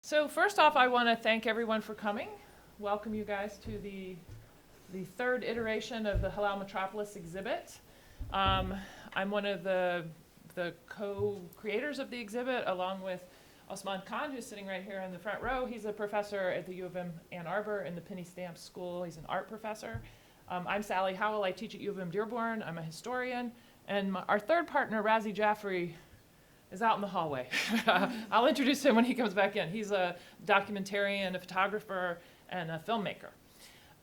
So first off, I want to thank everyone for coming. Welcome you guys to the third iteration of the Halal Metropolis exhibit. I'm one of the co-creators of the exhibit, along with Osman Khan, who's sitting right here in the front row. He's a professor at the U of M Ann Arbor in the Penny Stamp School. He's an art professor. I'm Sally Howell. I teach at U of M Dearborn. I'm a historian. And our third partner, Razi Jaffrey, is out in the hallway. I'll introduce him when he comes back in. He's a documentarian, a photographer, and a filmmaker.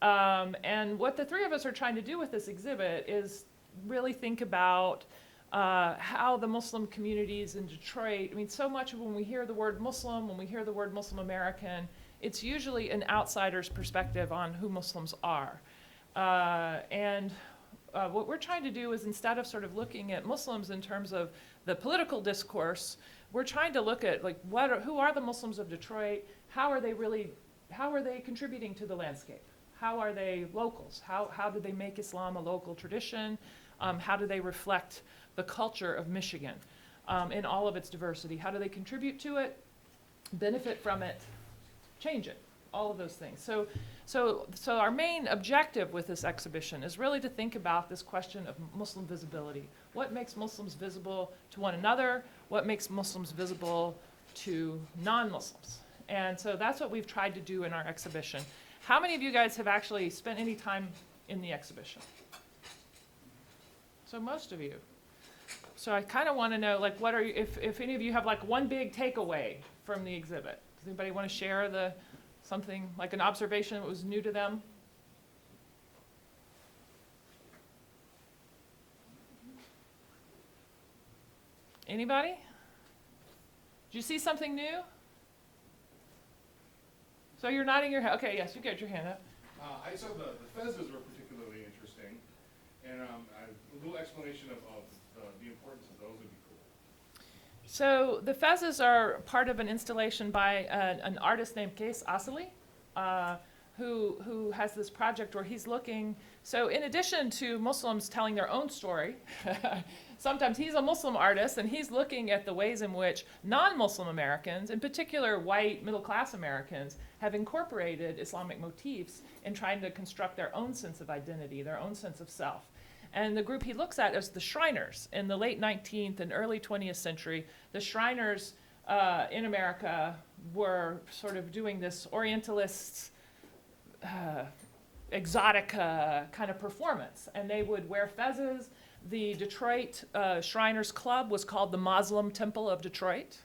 And what the three of us are trying to do with this exhibit is really think about how the Muslim communities in Detroit, I mean, so much of when we hear the word Muslim, when we hear the word Muslim American, it's usually an outsider's perspective on who Muslims are. What we're trying to do is, instead of sort of looking at Muslims in terms of the political discourse, we're trying to look at like who are the Muslims of Detroit? How are they contributing to the landscape? How are they locals? How do they make Islam a local tradition? How do they reflect the culture of Michigan in all of its diversity? How do they contribute to it, benefit from it, change it? All of those things. So our main objective with this exhibition is really to think about this question of Muslim visibility. What makes Muslims visible to one another? What makes Muslims visible to non-Muslims? And so that's what we've tried to do in our exhibition. How many of you guys have actually spent any time in the exhibition? So most of you. So I kind of want to know, like, what are you, if any of you have like one big takeaway from the exhibit? Does anybody want to share something like an observation that was new to them? Anybody? Did you see something new? So you're nodding your head. Okay, yes, you get your hand up. I saw the fezzes were particularly interesting, and a little explanation of the importance of those would be cool. So the fezzes are part of an installation by an artist named Kees Asali, who has this project where he's looking. So in addition to Muslims telling their own story, sometimes he's a Muslim artist and he's looking at the ways in which non-Muslim Americans, in particular white middle-class Americans, have incorporated Islamic motifs in trying to construct their own sense of identity, their own sense of self. And the group he looks at is the Shriners. In the late 19th and early 20th century, the Shriners in America were sort of doing this Orientalist, exotica kind of performance. And they would wear fezzes. The Detroit Shriners Club was called the Muslim Temple of Detroit.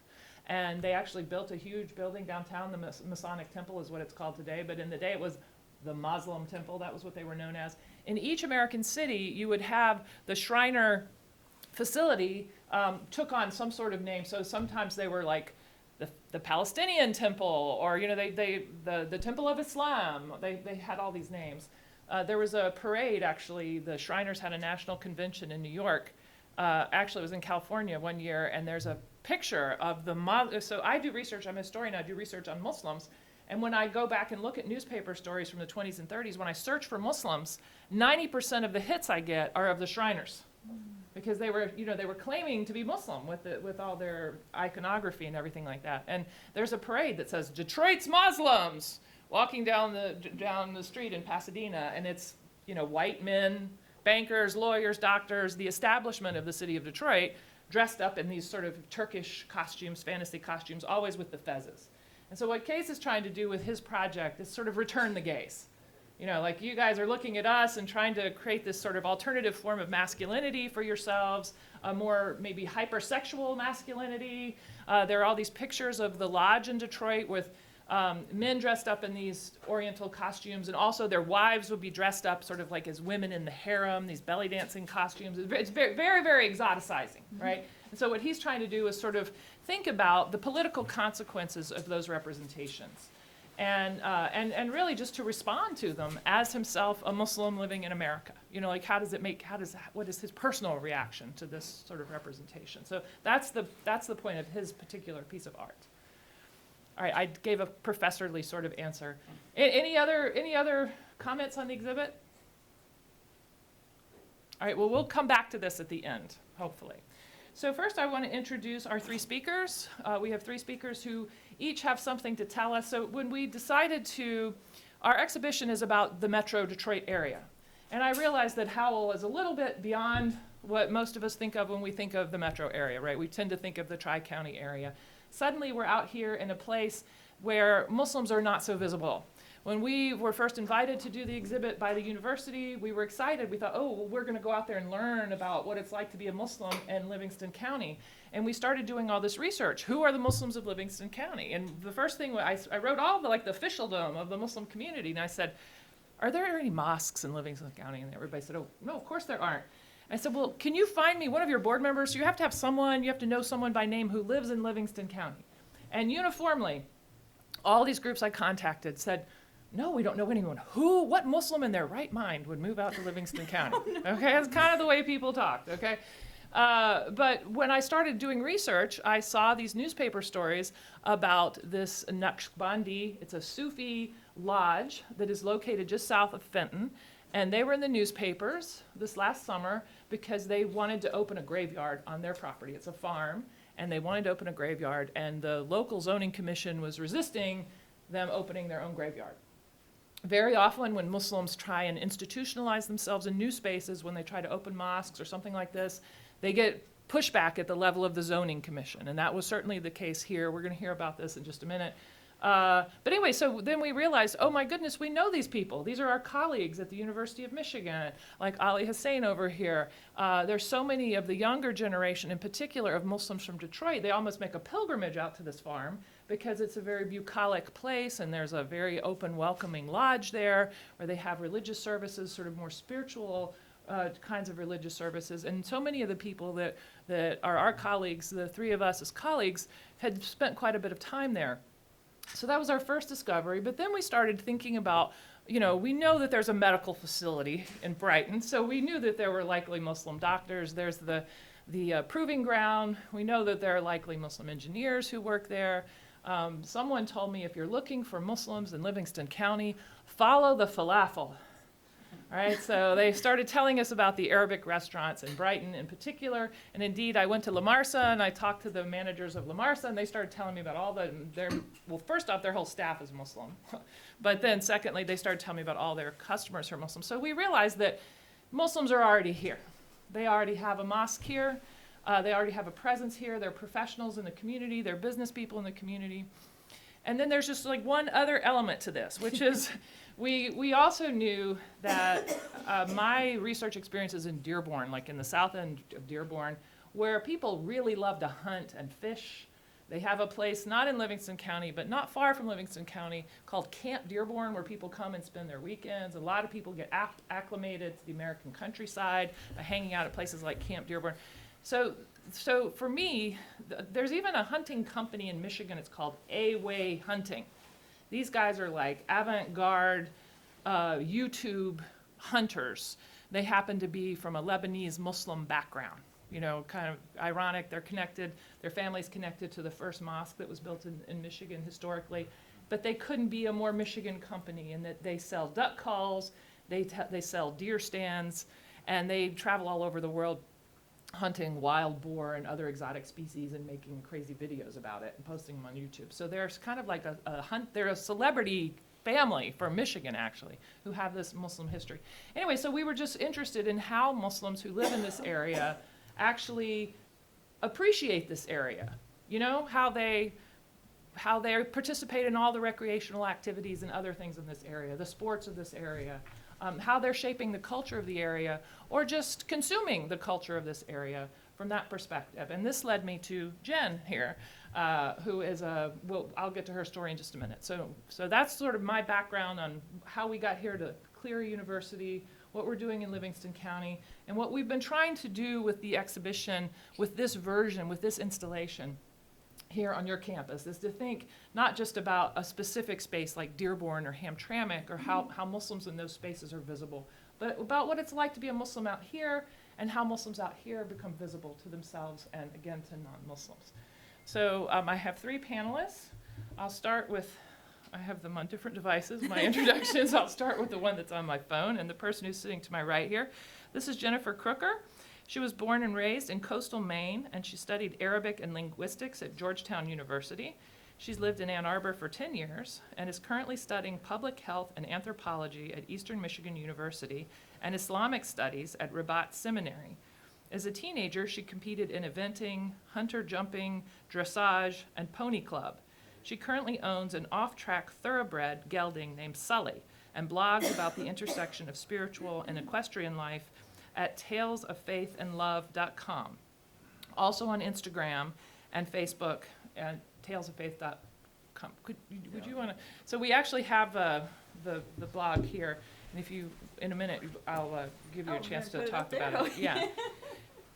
And they actually built a huge building downtown. The Masonic Temple is what it's called today. But in the day, it was the Muslim Temple. That was what they were known as. In each American city, you would have the Shriner facility took on some sort of name. So sometimes they were like the Palestinian Temple, or the Temple of Islam. They had all these names. There was a parade, actually. The Shriners had a national convention in New York. Actually, it was in California one year, and there's a picture of so I do research. I'm a historian. I do research on Muslims. And when I go back and look at newspaper stories from the 20s and 30s, when I search for Muslims, 90% of the hits I get are of the Shriners, because they were claiming to be Muslim with all their iconography and everything like that. And there's a parade that says Detroit's Muslims walking down the street in Pasadena, and it's white men, bankers, lawyers, doctors, the establishment of the city of Detroit, dressed up in these sort of Turkish costumes, fantasy costumes, always with the fezzes. And so what Kees is trying to do with his project is sort of return the gaze. Like you guys are looking at us and trying to create this sort of alternative form of masculinity for yourselves, a more maybe hypersexual masculinity. There are all these pictures of the lodge in Detroit with men dressed up in these Oriental costumes, and also their wives would be dressed up sort of like as women in the harem, these belly dancing costumes. It's very, very, very exoticizing, right? And so what he's trying to do is sort of think about the political consequences of those representations, and really just to respond to them as himself a Muslim living in America. Like what is his personal reaction to this sort of representation? So that's the point of his particular piece of art. All right, I gave a professorly sort of answer. Any other comments on the exhibit? All right, well, we'll come back to this at the end, hopefully. So first I want to introduce our three speakers. We have three speakers who each have something to tell us. So when we decided our exhibition is about the Metro Detroit area. And I realized that Howell is a little bit beyond what most of us think of when we think of the metro area, right? We tend to think of the Tri-County area. Suddenly we're out here in a place where Muslims are not so visible. When we were first invited to do the exhibit by the university, we were excited. We thought, oh, well, we're going to go out there and learn about what it's like to be a Muslim in Livingston County. And we started doing all this research. Who are the Muslims of Livingston County? And the first thing, I wrote all the officialdom of the Muslim community. And I said, are there any mosques in Livingston County? And everybody said, oh, no, of course there aren't. I said, well, can you find me one of your board members? You have to have someone, you have to know someone by name who lives in Livingston County. And uniformly, all these groups I contacted said, no, we don't know anyone. What Muslim in their right mind would move out to Livingston County? Okay, that's kind of the way people talked, okay? But when I started doing research, I saw these newspaper stories about this Naqshbandi. It's a Sufi lodge that is located just south of Fenton. And they were in the newspapers this last summer because they wanted to open a graveyard on their property. It's a farm, and they wanted to open a graveyard, and the local zoning commission was resisting them opening their own graveyard. Very often when Muslims try and institutionalize themselves in new spaces, when they try to open mosques or something like this, they get pushback at the level of the zoning commission, and that was certainly the case here. We're going to hear about this in just a minute. But anyway, so then we realized, oh my goodness, we know these people. These are our colleagues at the University of Michigan, like Ali Hussein over here. There's so many of the younger generation, in particular of Muslims from Detroit, they almost make a pilgrimage out to this farm because it's a very bucolic place, and there's a very open, welcoming lodge there where they have religious services, sort of more spiritual kinds of religious services. And so many of the people that are our colleagues, the three of us as colleagues, had spent quite a bit of time there. So that was our first discovery, but then we started thinking about, we know that there's a medical facility in Brighton, so we knew that there were likely Muslim doctors. There's the proving ground. We know that there are likely Muslim engineers who work there. Someone told me if you're looking for Muslims in Livingston County, follow the falafel. All right, so they started telling us about the Arabic restaurants in Brighton in particular, and indeed I went to La Marsa and I talked to the managers of La Marsa, and they started telling me about well, first off, their whole staff is Muslim, but then secondly, they started telling me about all their customers who are Muslim. So we realized that Muslims are already here. They already have a mosque here. They already have a presence here. They're professionals in the community. They're business people in the community. And then there's just one other element to this, which is we also knew that my research experience is in Dearborn, like in the south end of Dearborn, where people really love to hunt and fish. They have a place not in Livingston County, but not far from Livingston County, called Camp Dearborn, where people come and spend their weekends. A lot of people get acclimated to the American countryside by hanging out at places like Camp Dearborn. So for me, there's even a hunting company in Michigan. It's called A-Way Hunting. These guys are like avant-garde YouTube hunters. They happen to be from a Lebanese Muslim background. Kind of ironic. They're connected. Their family's connected to the first mosque that was built in Michigan historically. But they couldn't be a more Michigan company in that they sell duck calls, they sell deer stands, and they travel all over the world hunting wild boar and other exotic species and making crazy videos about it and posting them on YouTube. So there's kind of like they're a celebrity family from Michigan, actually, who have this Muslim history. Anyway, so we were just interested in how Muslims who live in this area actually appreciate this area, how they participate in all the recreational activities and other things in this area, the sports of this area, how they're shaping the culture of the area, or just consuming the culture of this area from that perspective. And this led me to Jen here, who is I'll get to her story in just a minute. So that's sort of my background on how we got here to Cleary University, what we're doing in Livingston County, and what we've been trying to do with the exhibition, with this version, with this installation here on your campus, is to think not just about a specific space like Dearborn or Hamtramck or how Muslims in those spaces are visible, but about what it's like to be a Muslim out here and how Muslims out here become visible to themselves and, again, to non-Muslims. So I have three panelists. I have them on different devices, my introductions. I'll start with the one that's on my phone and the person who's sitting to my right here. This is Jennifer Crooker. She was born and raised in coastal Maine, and she studied Arabic and linguistics at Georgetown University. She's lived in Ann Arbor for 10 years and is currently studying public health and anthropology at Eastern Michigan University and Islamic studies at Rabat Seminary. As a teenager, she competed in eventing, hunter jumping, dressage, and pony club. She currently owns an off-track thoroughbred gelding named Sully and blogs about the intersection of spiritual and equestrian life at talesoffaithandlove.com. Also on Instagram and Facebook at talesoffaith.com. Would you want to? So we actually have the blog here, and if you, in a minute, I'll give you a chance to talk about it. Yeah.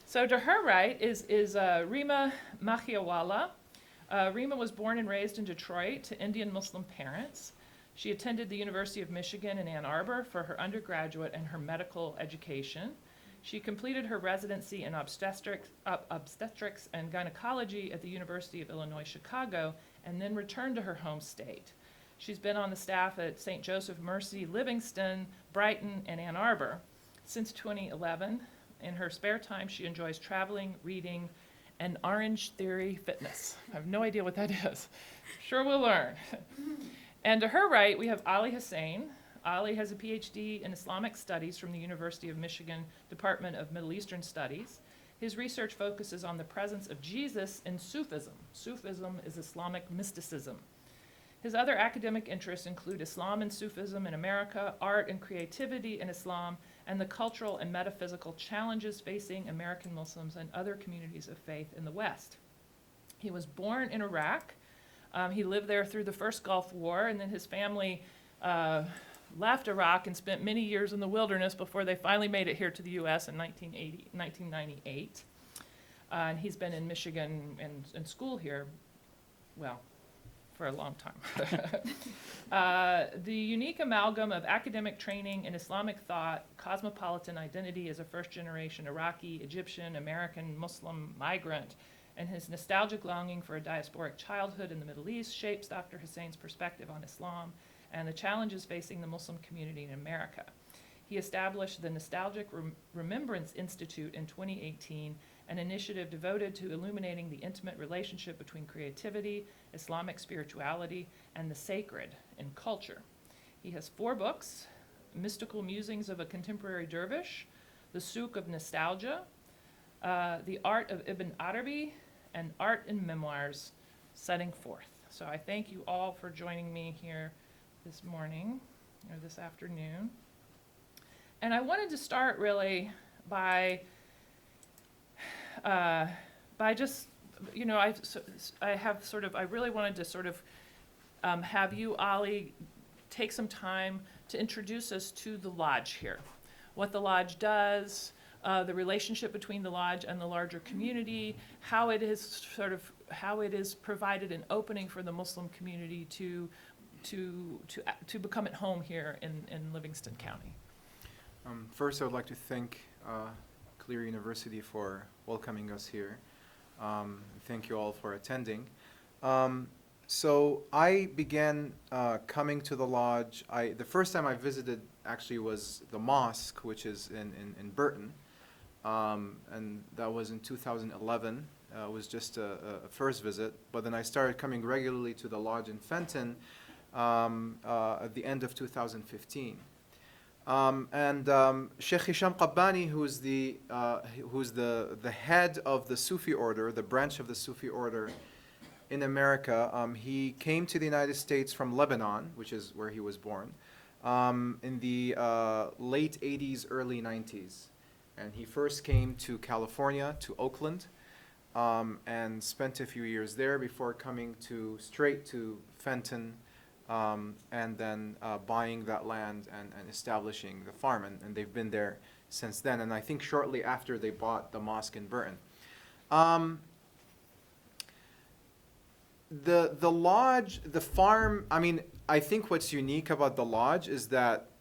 So to her right is Rima Machiawala. Rima was born and raised in Detroit to Indian Muslim parents. She attended the University of Michigan in Ann Arbor for her undergraduate and her medical education. She completed her residency in obstetrics and gynecology at the University of Illinois Chicago and then returned to her home state. She's been on the staff at St. Joseph Mercy, Livingston, Brighton, and Ann Arbor since 2011. In her spare time, she enjoys traveling, reading, and Orange Theory fitness. I have no idea what that is. Sure we'll learn. And to her right, we have Ali Hussein. Ali has a PhD in Islamic Studies from the University of Michigan Department of Middle Eastern Studies. His research focuses on the presence of Jesus in Sufism. Sufism is Islamic mysticism. His other academic interests include Islam and Sufism in America, art and creativity in Islam, and the cultural and metaphysical challenges facing American Muslims and other communities of faith in the West. He was born in Iraq. He lived there through the first Gulf War, and then his family left Iraq and spent many years in the wilderness before they finally made it here to the U.S. in 1998. And he's been in Michigan and in school here, well, for a long time. The unique amalgam of academic training in Islamic thought, cosmopolitan identity as a first-generation Iraqi, Egyptian, American, Muslim migrant, and his nostalgic longing for a diasporic childhood in the Middle East shapes Dr. Hussein's perspective on Islam and the challenges facing the Muslim community in America. He established the Nostalgic Remembrance Institute in 2018, an initiative devoted to illuminating the intimate relationship between creativity, Islamic spirituality, and the sacred in culture. He has 4 books: Mystical Musings of a Contemporary Dervish, The Souk of Nostalgia, The Art of Ibn Arabi, and Art in Memoirs, Setting Forth. So I thank you all for joining me here this morning, or this afternoon. And I wanted to start really by just, you know, I really wanted to sort of have you, Ali, take some time to introduce us to the lodge here, what the lodge does, the relationship between the lodge and the larger community, how it is provided an opening for the Muslim community to become at home here in Livingston County. First, I would like to thank Clear University for welcoming us here. Thank you all for attending. So I began coming to the lodge. The first time I visited actually was the mosque, which is in Burton, and that was in 2011. It was just a first visit, but then I started coming regularly to the lodge in Fenton at the end of 2015. Sheikh Hisham Qabbani, who's the head of the Sufi order, the branch of the Sufi order in America, he came to the United States from Lebanon, which is where he was born, in the late 80s, early 90s. And he first came to California, to Oakland, and spent a few years there before coming straight to Fenton, and then buying that land and establishing the farm. And they've been there since then. And I think shortly after they bought the mosque in Burton. The lodge, the farm, I mean, I think what's unique about the lodge is that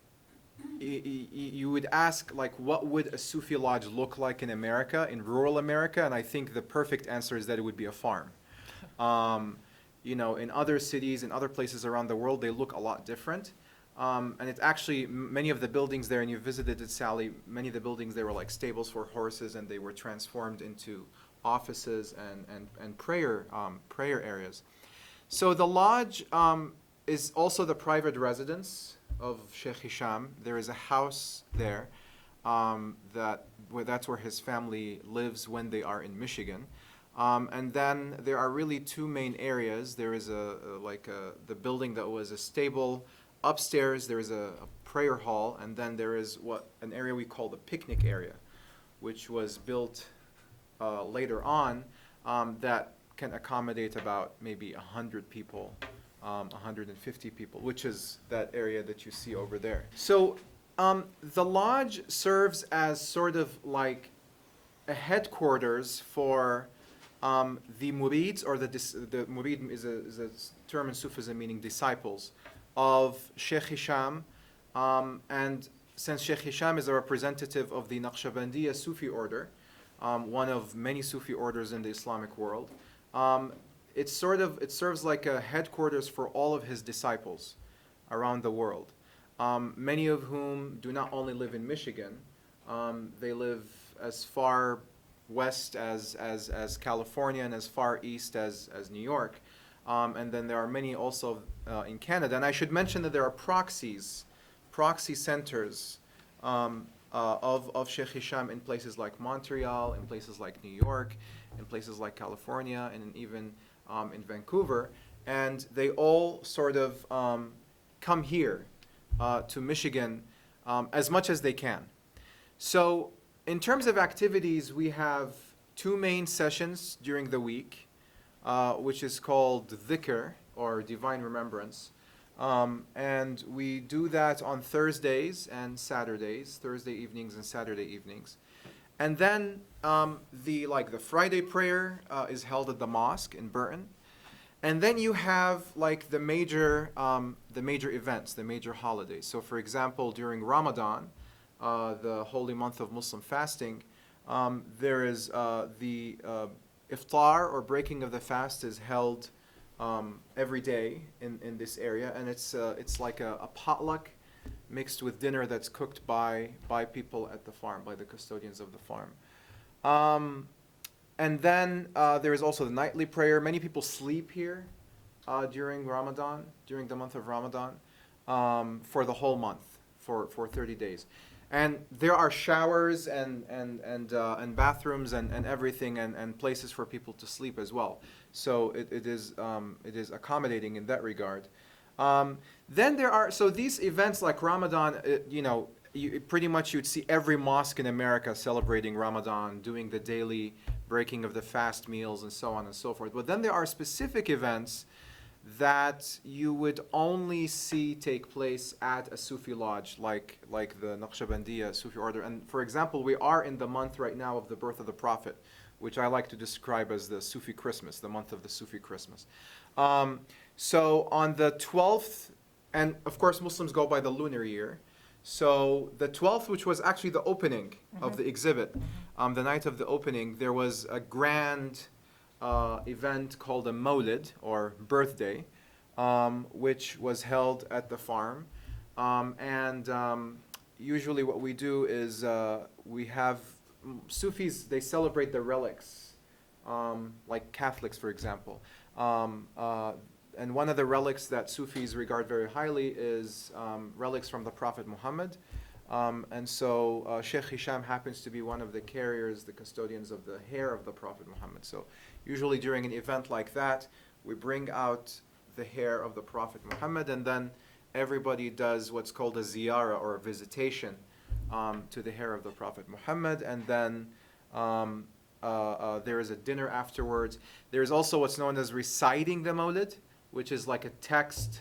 you would ask, like, what would a Sufi lodge look like in America, in rural America? And I think the perfect answer is that it would be a farm. You know, in other cities, in other places around the world, they look a lot different. And it's actually many of the buildings there, and you visited it, Sally. Many of the buildings there were like stables for horses, and they were transformed into offices and prayer areas. So the lodge is also the private residence of Sheikh Hisham. There is a house there that's where his family lives when they are in Michigan. And then there are really two main areas. There is the building that was a stable. Upstairs there is a prayer hall, and then there is an area we call the picnic area, which was built later on, that can accommodate about maybe 100 people, 150 people, which is that area that you see over there. So the lodge serves as sort of like a headquarters for the murids, or the murid is a term in Sufism meaning disciples of Sheikh Hisham, and since Sheikh Hisham is a representative of the Naqshbandiya Sufi order, one of many Sufi orders in the Islamic world, it serves like a headquarters for all of his disciples around the world, many of whom do not only live in Michigan, they live as far west as California and as far east as New York. And then there are many also in Canada. And I should mention that there are proxy centers of Sheikh Hisham in places like Montreal, in places like New York, in places like California, and even in Vancouver. And they all sort of come here to Michigan as much as they can. So in terms of activities, we have two main sessions during the week, which is called dhikr, or divine remembrance. And we do that on Thursdays and Saturdays, Thursday evenings and Saturday evenings. And then the Friday prayer is held at the mosque in Burton. And then you have like the major events, the major holidays. So for example, during Ramadan, the holy month of Muslim fasting, there is the iftar, or breaking of the fast, is held every day in this area, and it's like a potluck mixed with dinner that's cooked by people at the farm, by the custodians of the farm. And then there is also the nightly prayer. Many people sleep here during Ramadan, during the month of Ramadan, for the whole month, for 30 days. And there are showers and bathrooms and everything, and places for people to sleep as well. So it is accommodating in that regard. Then there are, so these events like Ramadan, pretty much you'd see every mosque in America celebrating Ramadan, doing the daily breaking of the fast meals and so on and so forth. But then there are specific events that you would only see take place at a Sufi lodge, like the Naqshbandiya Sufi order. And for example, we are in the month right now of the birth of the Prophet, which I like to describe as the Sufi Christmas, the month of the Sufi Christmas. So on the 12th, and of course Muslims go by the lunar year, so the 12th, which was actually the opening of the exhibit, the night of the opening, there was a grand event called a Mawlid, or birthday, which was held at the farm. Usually what we do is we have Sufis, they celebrate the relics, like Catholics, for example. And one of the relics that Sufis regard very highly is relics from the Prophet Muhammad. And so Sheikh Hisham happens to be one of the carriers, the custodians of the hair of the Prophet Muhammad. So usually during an event like that, we bring out the hair of the Prophet Muhammad, and then everybody does what's called a ziyarah, or a visitation to the hair of the Prophet Muhammad, and then there is a dinner afterwards. There is also what's known as reciting the Mawlid, which is like a text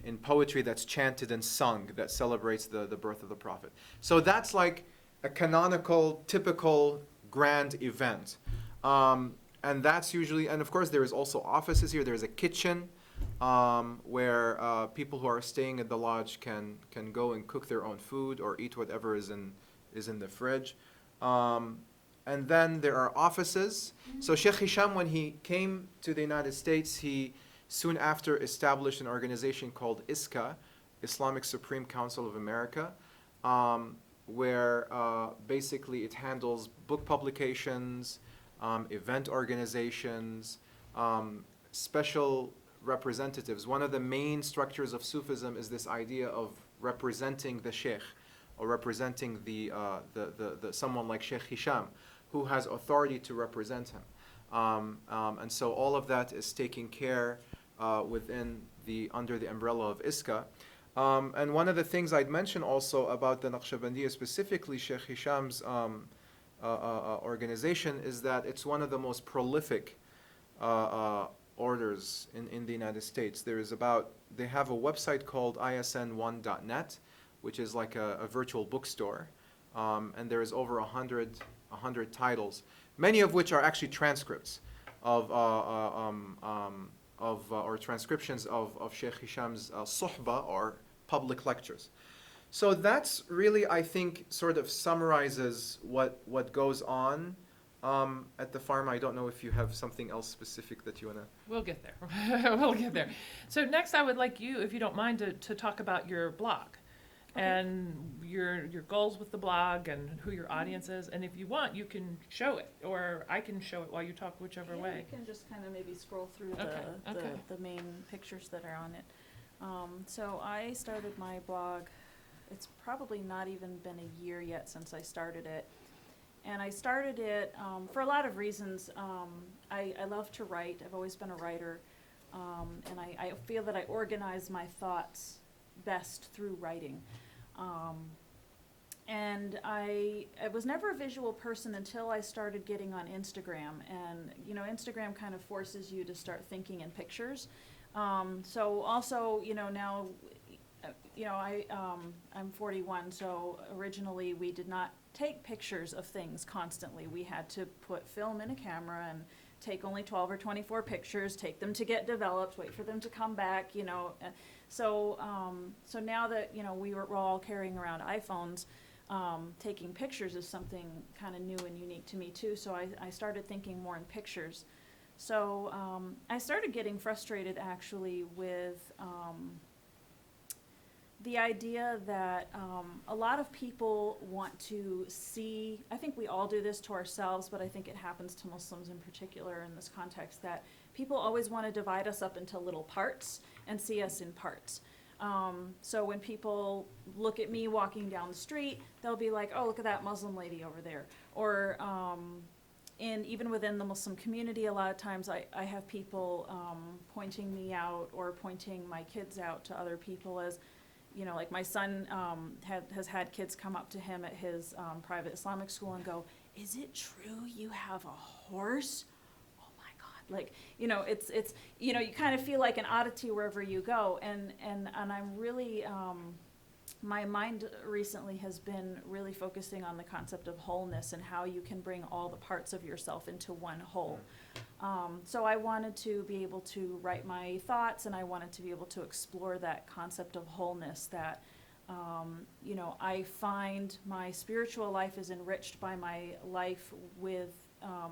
in poetry that's chanted and sung that celebrates the birth of the Prophet. So that's like a canonical, typical grand event. And that's usually, and of course there is also offices here. There's a kitchen where people who are staying at the lodge can go and cook their own food or eat whatever is in the fridge. And then there are offices. So Sheikh Hisham, when he came to the United States, he soon after established an organization called ISKA, Islamic Supreme Council of America, where basically it handles book publications, event organizations, special representatives. One of the main structures of Sufism is this idea of representing the sheikh, or representing the someone like Sheikh Hisham, who has authority to represent him. And so all of that is taken care within under the umbrella of ISKA. And one of the things I'd mention also about the Naqshbandiya, specifically Sheikh Hisham's organization, is that it's one of the most prolific orders in the United States. They have a website called isn1.net, which is like a virtual bookstore, and there is over 100 titles, many of which are actually transcripts or transcriptions of Sheikh Hisham's suhba, or public lectures. So that's really, I think, sort of summarizes what goes on at the farm. I don't know if you have something else specific that you want to... We'll get there. We'll get there. So next I would like you, if you don't mind, to talk about your blog. Okay. And your goals with the blog and who your audience is. And if you want, you can show it, or I can show it while you talk, whichever Yeah, way. you can just kind of maybe scroll through Okay. the main pictures that are on it. So I started my blog, it's probably not even been a year yet since I started it. And I started it for a lot of reasons. I love to write. I've always been a writer. And I feel that I organize my thoughts best through writing. And I was never a visual person until I started getting on Instagram. And, you know, Instagram kind of forces you to start thinking in pictures. So also, you know, now, you know, I'm 41, so originally we did not take pictures of things constantly. We had to put film in a camera and take only 12 or 24 pictures, take them to get developed, wait for them to come back, you know. So now that, you know, we're all carrying around iPhones, taking pictures is something kind of new and unique to me too. So I started thinking more in pictures. So I started getting frustrated actually with the idea that a lot of people want to see, I think we all do this to ourselves, but I think it happens to Muslims in particular in this context, that people always want to divide us up into little parts and see us in parts. So when people look at me walking down the street, they'll be like, oh, look at that Muslim lady over there. Or and even within the Muslim community, a lot of times I have people pointing me out or pointing my kids out to other people as, you know, like my son has had kids come up to him at his private Islamic school and go, is it true you have a horse? Oh my God. Like, you know, it's you know, you kind of feel like an oddity wherever you go. And I'm really, my mind recently has been really focusing on the concept of wholeness and how you can bring all the parts of yourself into one whole. So I wanted to be able to write my thoughts, and I wanted to be able to explore that concept of wholeness, that, you know, I find my spiritual life is enriched by my life with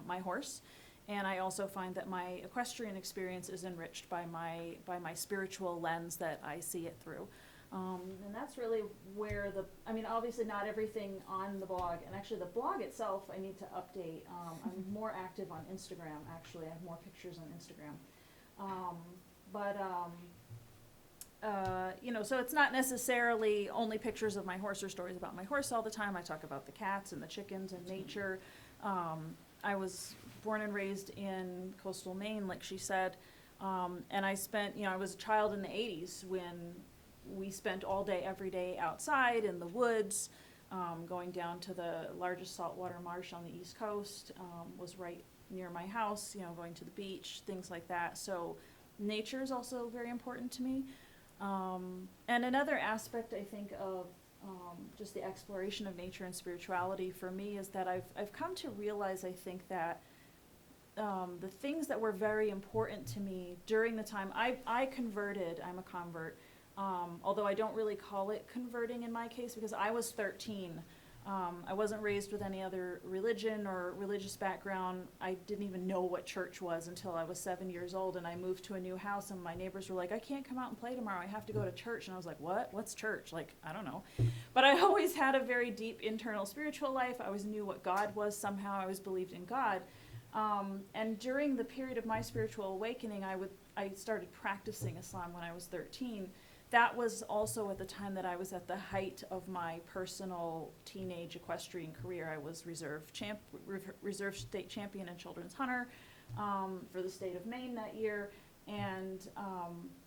my horse, and I also find that my equestrian experience is enriched by my spiritual lens that I see it through. And that's really where I mean, obviously not everything on the blog, and actually the blog itself I need to update. I'm more active on Instagram, actually. I have more pictures on Instagram. You know, so it's not necessarily only pictures of my horse or stories about my horse all the time. I talk about the cats and the chickens and nature. I was born and raised in coastal Maine, like she said, and I spent, you know, I was a child in the 80s when we spent all day, every day outside in the woods, going down to the largest saltwater marsh on the East Coast, was right near my house, you know, going to the beach, things like that. So nature is also very important to me. And another aspect, I think, of just the exploration of nature and spirituality for me is that I've come to realize, I think, that the things that were very important to me during the time I converted, I'm a convert, although I don't really call it converting in my case because I was 13 I wasn't raised with any other religion or religious background. I didn't even know what church was until I was 7 years old, and I moved to a new house, and my neighbors were like, I can't come out and play tomorrow. I have to go to church. And I was like, what? What's church? Like, I don't know. But I always had a very deep internal spiritual life. I always knew what God was somehow. I always believed in God. And during the period of my spiritual awakening, I started practicing Islam when I was 13. That was also at the time that I was at the height of my personal teenage equestrian career. I was reserve state champion and children's hunter for the state of Maine that year. And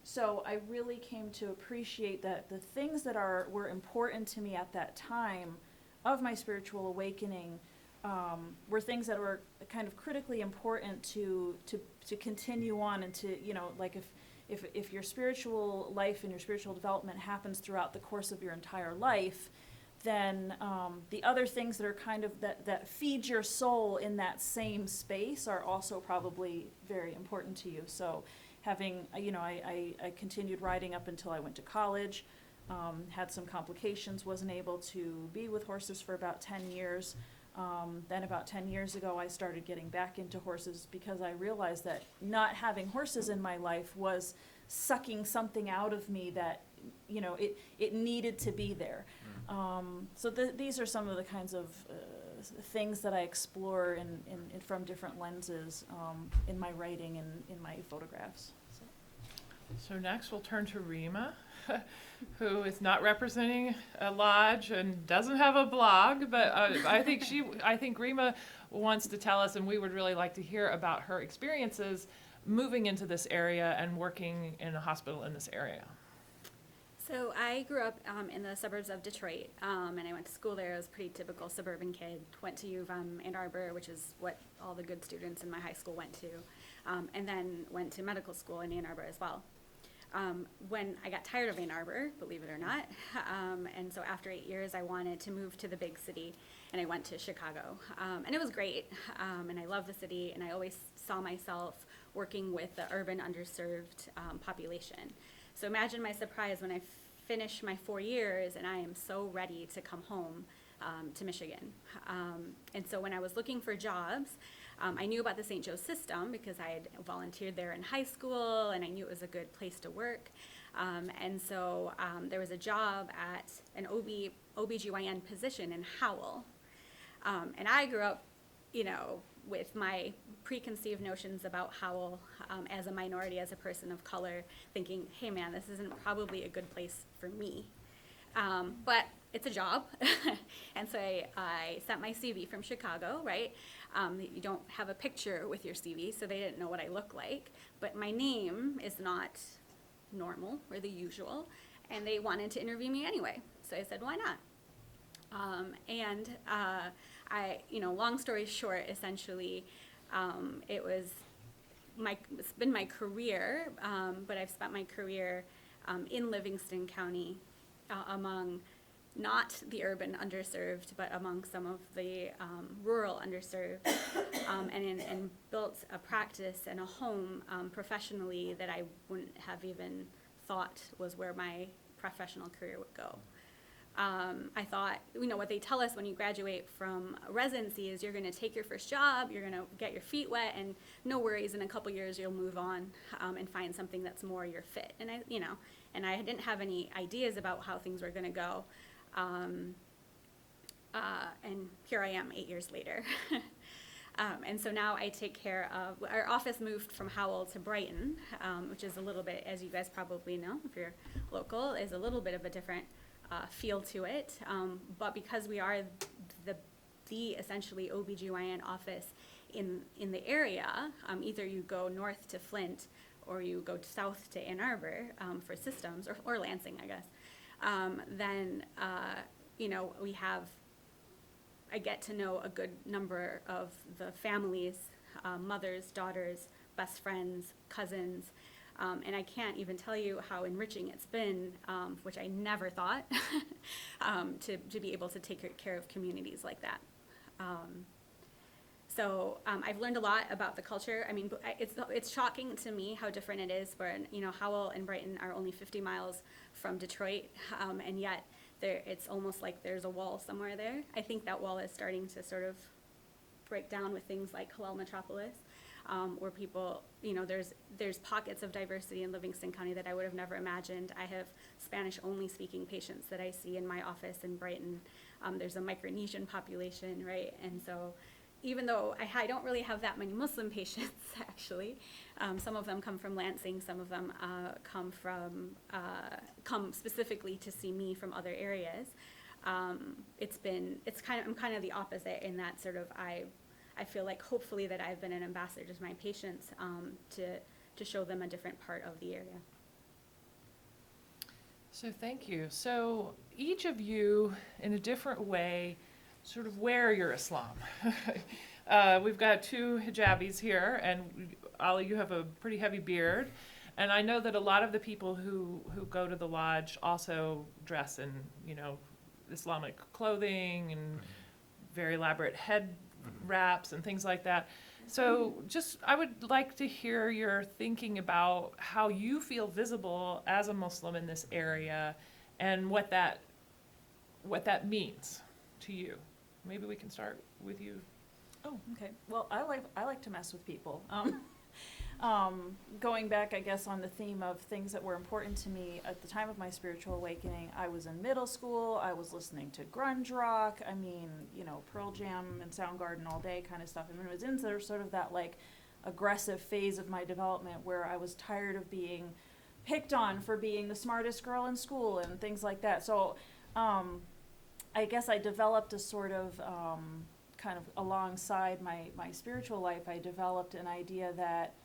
so I really came to appreciate that the things that were important to me at that time of my spiritual awakening were things that were kind of critically important to continue on, and to, you know, like if your spiritual life and your spiritual development happens throughout the course of your entire life, then the other things that are kind of that feed your soul in that same space are also probably very important to you. So having, you know, I continued riding up until I went to college, had some complications, wasn't able to be with horses for about 10 years. Then about 10 years ago, I started getting back into horses because I realized that not having horses in my life was sucking something out of me that, you know, it needed to be there. So these are some of the kinds of things that I explore in from different lenses in my writing and in my photographs. So next we'll turn to Rima, who is not representing a lodge and doesn't have a blog, but I think Rima wants to tell us, and we would really like to hear about her experiences moving into this area and working in a hospital in this area. So I grew up in the suburbs of Detroit, and I went to school there. I was a pretty typical suburban kid. Went to U of M Ann Arbor, which is what all the good students in my high school went to, and then went to medical school in Ann Arbor as well. When I got tired of Ann Arbor, believe it or not, and so after 8 years, I wanted to move to the big city, and I went to Chicago, and it was great, and I love the city, and I always saw myself working with the urban underserved population. So imagine my surprise when I finished my 4 years, and I am so ready to come home to Michigan. And so when I was looking for jobs, I knew about the St. Joe's system because I had volunteered there in high school, and I knew it was a good place to work. And so there was a job at an OBGYN position in Howell. And I grew up, you know, with my preconceived notions about Howell as a minority, as a person of color, thinking, hey man, this isn't probably a good place for me. But it's a job. And so I sent my CV from Chicago, right? You don't have a picture with your CV, so they didn't know what I look like. But my name is not normal or the usual, and they wanted to interview me anyway. So I said, why not? You know, long story short, essentially, it's been my career, but I've spent my career in Livingston County among not the urban underserved, but among some of the rural underserved, and built a practice and a home professionally that I wouldn't have even thought was where my professional career would go. I thought, you know, what they tell us when you graduate from residency is you're going to take your first job, you're going to get your feet wet, and no worries, in a couple years you'll move on and find something that's more your fit. And I didn't have any ideas about how things were going to go. And here I am 8 years later. And so now I take care of, our office moved from Howell to Brighton, which is a little bit, as you guys probably know, if you're local, is a little bit of a different feel to it. But because we are the essentially OBGYN office in the area, either you go north to Flint or you go south to Ann Arbor for systems, or Lansing, I guess, then, you know, I get to know a good number of the families, mothers, daughters, best friends, cousins, and I can't even tell you how enriching it's been, which I never thought, to be able to take care of communities like that. So I've learned a lot about the culture. I mean, it's shocking to me how different it is where, you know, Howell and Brighton are only 50 miles from Detroit, and yet it's almost like there's a wall somewhere there. I think that wall is starting to sort of break down with things like Hillel Metropolis, where people, there's pockets of diversity in Livingston County that I would have never imagined. I have Spanish-only speaking patients that I see in my office in Brighton. There's a Micronesian population, right? And so even though I don't really have that many Muslim patients, actually, some of them come from Lansing, some of them come specifically to see me from other areas. I'm kind of the opposite in that sort of I feel like hopefully that I've been an ambassador to my patients to show them a different part of the area. So thank you. So each of you, in a different way, sort of wear your Islam. We've got two hijabis here, and Ali, you have a pretty heavy beard. And I know that a lot of the people who go to the lodge also dress in, Islamic clothing and very elaborate head wraps and things like that. So I would like to hear your thinking about how you feel visible as a Muslim in this area and what that means to you. Maybe we can start with you. Oh, okay. Well, I like to mess with people. Going back, I guess, on the theme of things that were important to me at the time of my spiritual awakening, I was in middle school, I was listening to grunge rock, Pearl Jam and Soundgarden all day kind of stuff. I mean, it was in sort of that, like, aggressive phase of my development where I was tired of being picked on for being the smartest girl in school and things like that. So, I guess I developed a sort of, kind of alongside my spiritual life, I developed an idea that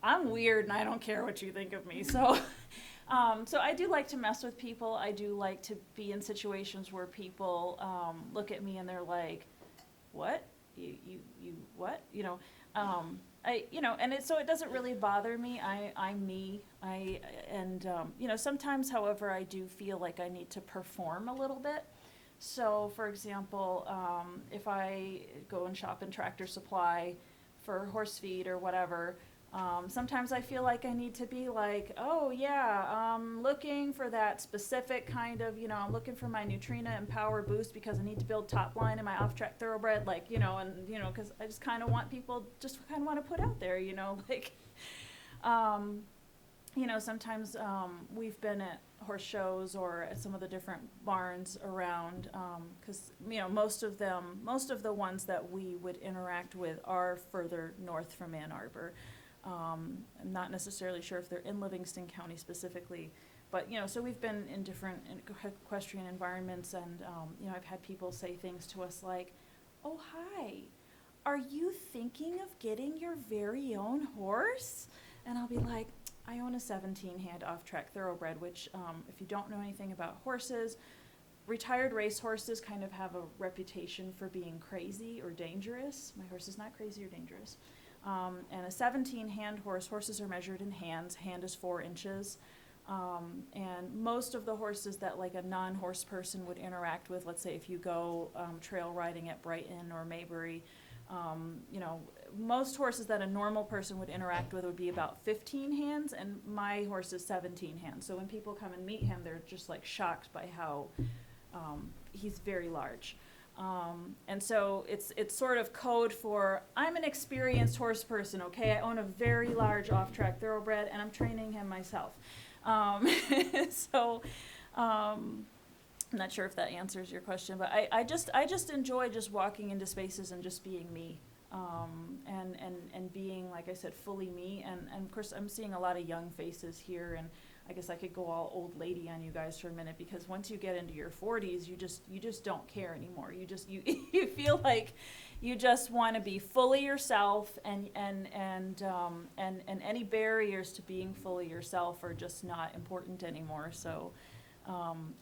I'm weird and I don't care what you think of me. So I do like to mess with people. I do like to be in situations where people look at me and they're like, what? You what? So it doesn't really bother me. I'm me. Sometimes, however, I do feel like I need to perform a little bit. So, for example, if I go and shop in Tractor Supply for horse feed or whatever, sometimes I feel like I need to be like, oh yeah, I'm looking for that specific kind of, I'm looking for my Neutrina and Power Boost because I need to build top line in my off-track thoroughbred, because I just kind of want people, just kind of want to put out there, sometimes we've been at horse shows or at some of the different barns around, because most of the ones that we would interact with are further north from Ann Arbor. I'm not necessarily sure if they're in Livingston County specifically, but so we've been in different equestrian environments, and I've had people say things to us like, "Oh, hi, are you thinking of getting your very own horse?" And I'll be like, I own a 17-hand off-track thoroughbred, which, if you don't know anything about horses, retired race horses kind of have a reputation for being crazy or dangerous. My horse is not crazy or dangerous. And a 17-hand horses are measured in hands. Hand is 4 inches. And most of the horses that like a non-horse person would interact with, let's say if you go trail riding at Brighton or Maybury, most horses that a normal person would interact with would be about 15 hands, and my horse is 17 hands. So when people come and meet him, they're just like shocked by how he's very large. And so it's sort of code for, I'm an experienced horse person, okay? I own a very large off-track thoroughbred, and I'm training him myself. I'm not sure if that answers your question, but I just enjoy just walking into spaces and just being me, and being, like I said, fully me. And of course, I'm seeing a lot of young faces here, and I guess I could go all old lady on you guys for a minute, because once you get into your 40s, you just don't care anymore. You feel like you just want to be fully yourself, and any barriers to being fully yourself are just not important anymore. So.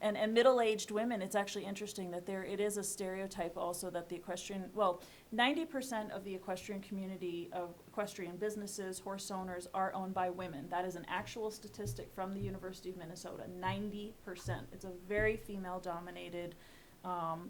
And middle-aged women, it's actually interesting that it is a stereotype also that 90% of the equestrian community of equestrian businesses, horse owners, are owned by women. That is an actual statistic from the University of Minnesota, 90%. It's a very female-dominated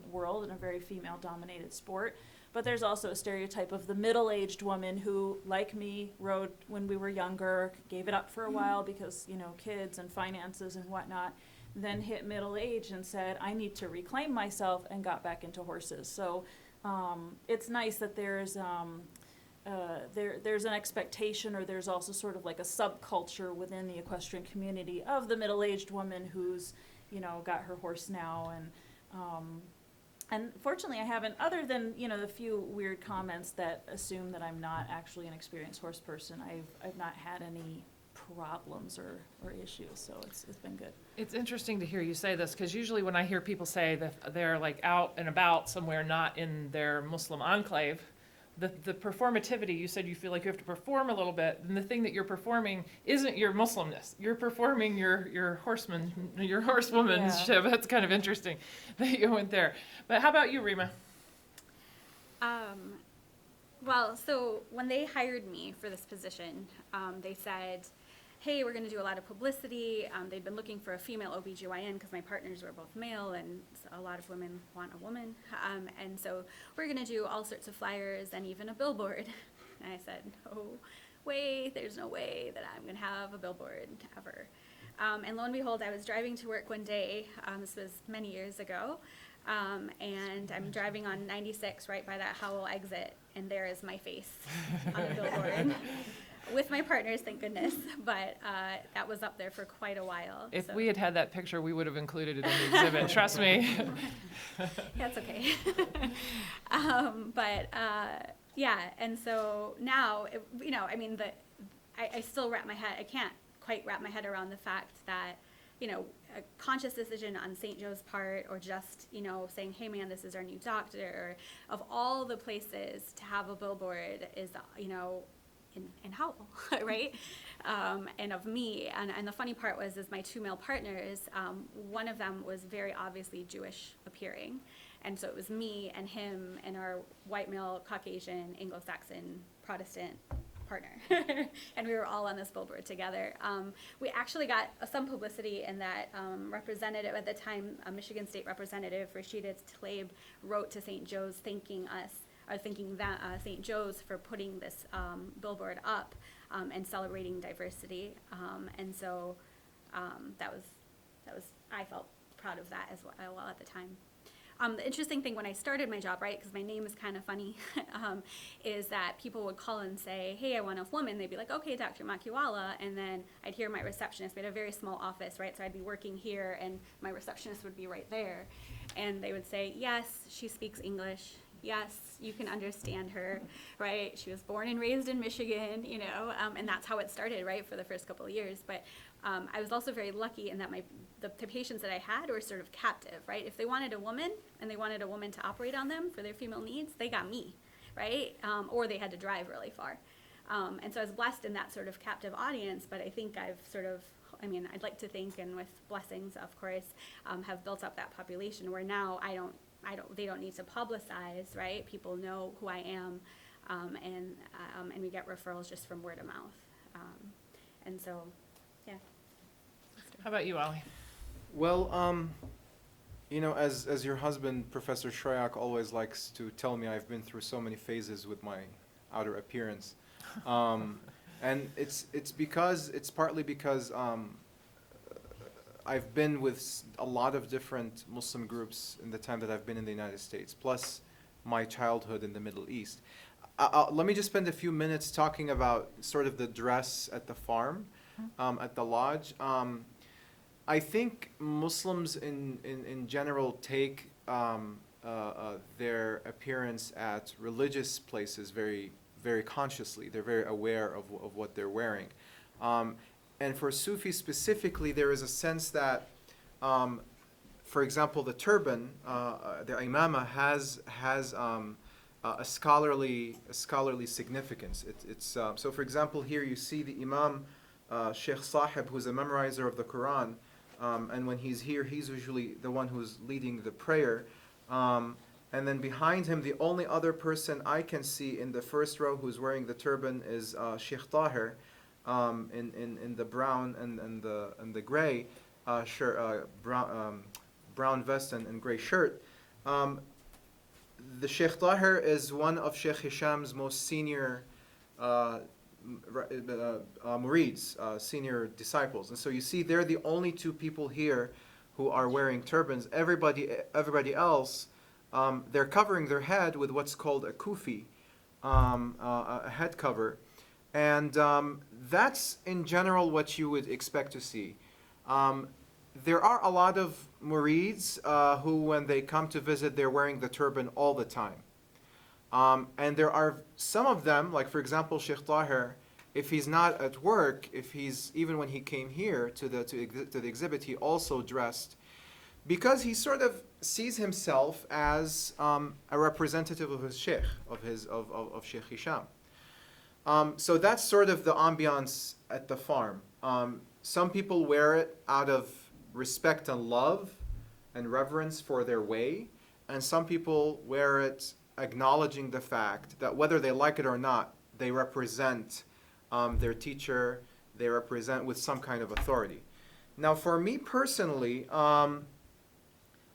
world and a very female-dominated sport. But there's also a stereotype of the middle-aged woman who, like me, rode when we were younger, gave it up for a while because, kids and finances and whatnot. then hit middle age and said, I need to reclaim myself, and got back into horses. So it's nice that there's an expectation, or there's also sort of like a subculture within the equestrian community of the middle-aged woman who's, got her horse now. And fortunately, I haven't, other than, the few weird comments that assume that I'm not actually an experienced horse person, I've not had any problems or issues, so it's been good. It's interesting to hear you say this, because usually when I hear people say that they're like out and about somewhere, not in their Muslim enclave, the performativity, you said you feel like you have to perform a little bit, and the thing that you're performing isn't your Muslimness. You're performing your horsewomanship. Yeah. That's kind of interesting that you went there. But how about you, Rima? Well, so when they hired me for this position, they said, hey, we're going to do a lot of publicity. They'd been looking for a female OBGYN because my partners were both male, and a lot of women want a woman. And so we're going to do all sorts of flyers and even a billboard. And I said, no way, there's no way that I'm going to have a billboard ever. And lo and behold, I was driving to work one day, this was many years ago, and I'm driving on 96 right by that Howell exit, and there is my face on the billboard. With my partners, thank goodness, but that was up there for quite a while. If so. we had had that picture, we would have included it in the exhibit, trust me. That's okay. Yeah, and so now, I still I can't quite wrap my head around the fact that, a conscious decision on St. Joe's part, or just, saying, hey man, this is our new doctor, or of all the places to have a billboard is, in Howell, right? And of me, and the funny part was, my two male partners, one of them was very obviously Jewish appearing, and so it was me and him and our white male, Caucasian, Anglo-Saxon, Protestant partner, and we were all on this billboard together. We actually got some publicity in that representative at the time, Michigan State Representative Rashida Tlaib wrote to St. Joe's thanking St. Joe's for putting this billboard up and celebrating diversity, and so that was I felt proud of that as well at the time. The interesting thing when I started my job, right, because my name is kind of funny, is that people would call and say, hey, I want a woman. They'd be like, okay, Dr. Makiwala, and then I'd hear my receptionist. We had a very small office, right, so I'd be working here, and my receptionist would be right there, and they would say, yes, she speaks English. Yes, you can understand her, right? She was born and raised in Michigan, and that's how it started, right, for the first couple of years. But I was also very lucky in that the patients that I had were sort of captive, right? If they wanted a woman and they wanted a woman to operate on them for their female needs, they got me, right? Or they had to drive really far. And so I was blessed in that sort of captive audience, but I think I've I'd like to think, and with blessings, of course, have built up that population where now they don't need to publicize, right? People know who I am, and we get referrals just from word of mouth. And so, yeah. How about you, Ali? Well, as your husband, Professor Shroyak, always likes to tell me, I've been through so many phases with my outer appearance. And it's partly because I've been with a lot of different Muslim groups in the time that I've been in the United States, plus my childhood in the Middle East. Let me just spend a few minutes talking about sort of the dress at the farm, at the lodge. I think Muslims in general take their appearance at religious places very, very consciously. They're very aware of what they're wearing. And for Sufis specifically, there is a sense that, for example, the turban, the imama has a scholarly significance. So, for example, here you see the Imam Sheikh Sahib, who's a memorizer of the Quran, and when he's here, he's usually the one who's leading the prayer. And then behind him, the only other person I can see in the first row who's wearing the turban is Sheikh Tahir, in the brown and the gray shirt, brown vest and gray shirt. The Sheikh Tahir is one of Sheikh Hisham's most senior murids, senior disciples. And so you see they're the only two people here who are wearing turbans. Everybody else, they're covering their head with what's called a kufi, a head cover, and that's in general what you would expect to see. There are a lot of murids who, when they come to visit, they're wearing the turban all the time. And there are some of them, like for example, Sheikh Tahir, if he's not at work, even when he came here to the exhibit, he also dressed, because he sort of sees himself as a representative of his sheikh, of Sheikh Hisham. So that's sort of the ambiance at the farm. Some people wear it out of respect and love and reverence for their way, and some people wear it acknowledging the fact that whether they like it or not, they represent their teacher, they represent with some kind of authority. Now, for me personally,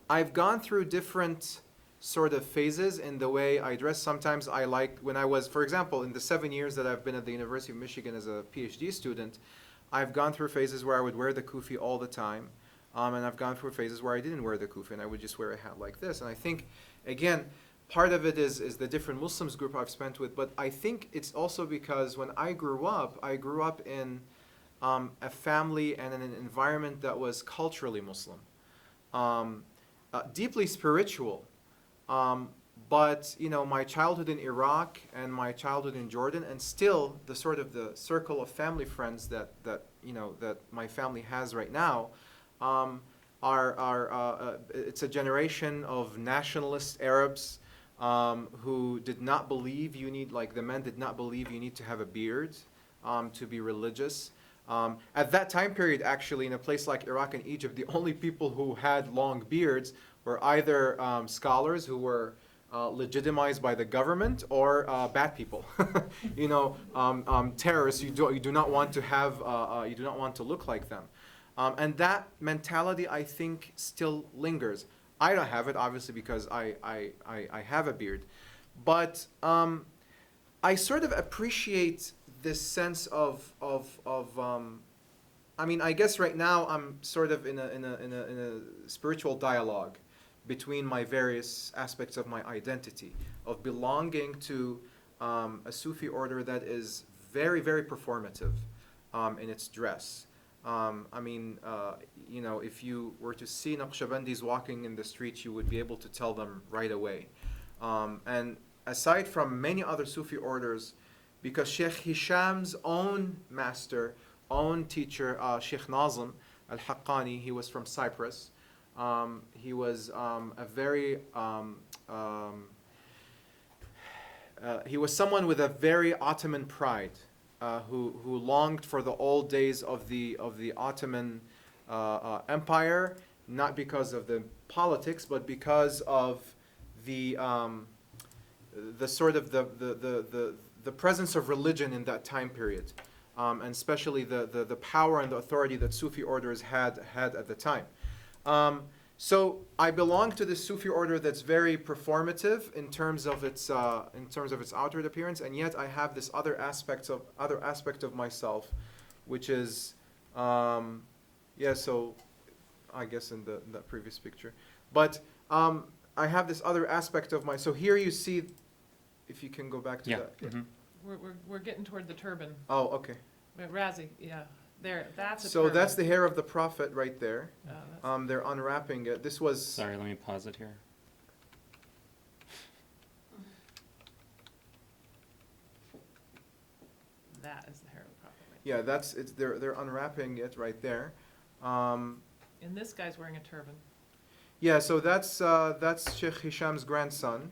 I've gone through different sort of phases in the way I dress. Sometimes I like, when I was, for example, in the 7 years that I've been at the University of Michigan as a PhD student, I've gone through phases where I would wear the kufi all the time, and I've gone through phases where I didn't wear the kufi and I would just wear a hat like this. And I think, again, part of it is the different Muslims group I've spent with, but I think it's also because when I grew up in a family and in an environment that was culturally Muslim, deeply spiritual. But my childhood in Iraq and my childhood in Jordan, and still the sort of the circle of family friends that my family has right now, it's a generation of nationalist Arabs who did not believe the men did not believe you need to have a beard to be religious. At that time period, actually, in a place like Iraq and Egypt, the only people who had long beards were either scholars who were legitimized by the government or bad people. Terrorists. You do not want to have. You do not want to look like them. And that mentality, I think, still lingers. I don't have it, obviously, because I have a beard. But I sort of appreciate this sense of I guess right now I'm sort of in a spiritual dialogue between my various aspects of my identity, of belonging to a Sufi order that is very, very performative in its dress. If you were to see Naqshbandis walking in the streets, you would be able to tell them right away. And aside from many other Sufi orders, because Sheikh Hisham's own master, own teacher, Sheikh Nazim al-Haqqani, he was from Cyprus. He was he was someone with a very Ottoman pride, who longed for the old days of the Ottoman Empire, not because of the politics, but because of the sort of the presence of religion in that time period, and especially the power and the authority that Sufi orders had at the time. So I belong to this Sufi order that's very performative in terms of its outward appearance, and yet I have this other aspect of myself, which is so I guess in the previous picture, but I have this other aspect of my. So here you see, if you can go back to that. Mm-hmm. We're getting toward the turban. Oh, okay. Razi, yeah, there. That's a So turban. that's the hair of the Prophet right there. That's- They're unwrapping it. This was. Sorry, let me pause it here. that is the hair of the prophet. Right Yeah, they're unwrapping it right there. And this guy's wearing a turban. Yeah, so that's Sheikh Hisham's grandson.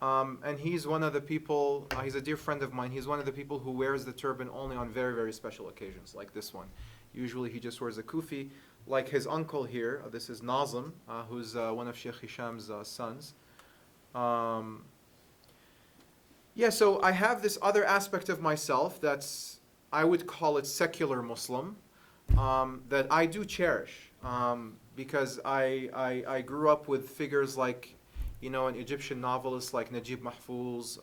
And he's one of the people, he's a dear friend of mine, he's one of the people who wears the turban only on very, very special occasions, like this one. Usually he just wears a kufi, like his uncle here, this is Nazim, who's one of Sheikh Hisham's sons. So I have this other aspect of myself that's, I would call it secular Muslim, that I do cherish, because I grew up with figures like, an Egyptian novelist like Najib Mahfouz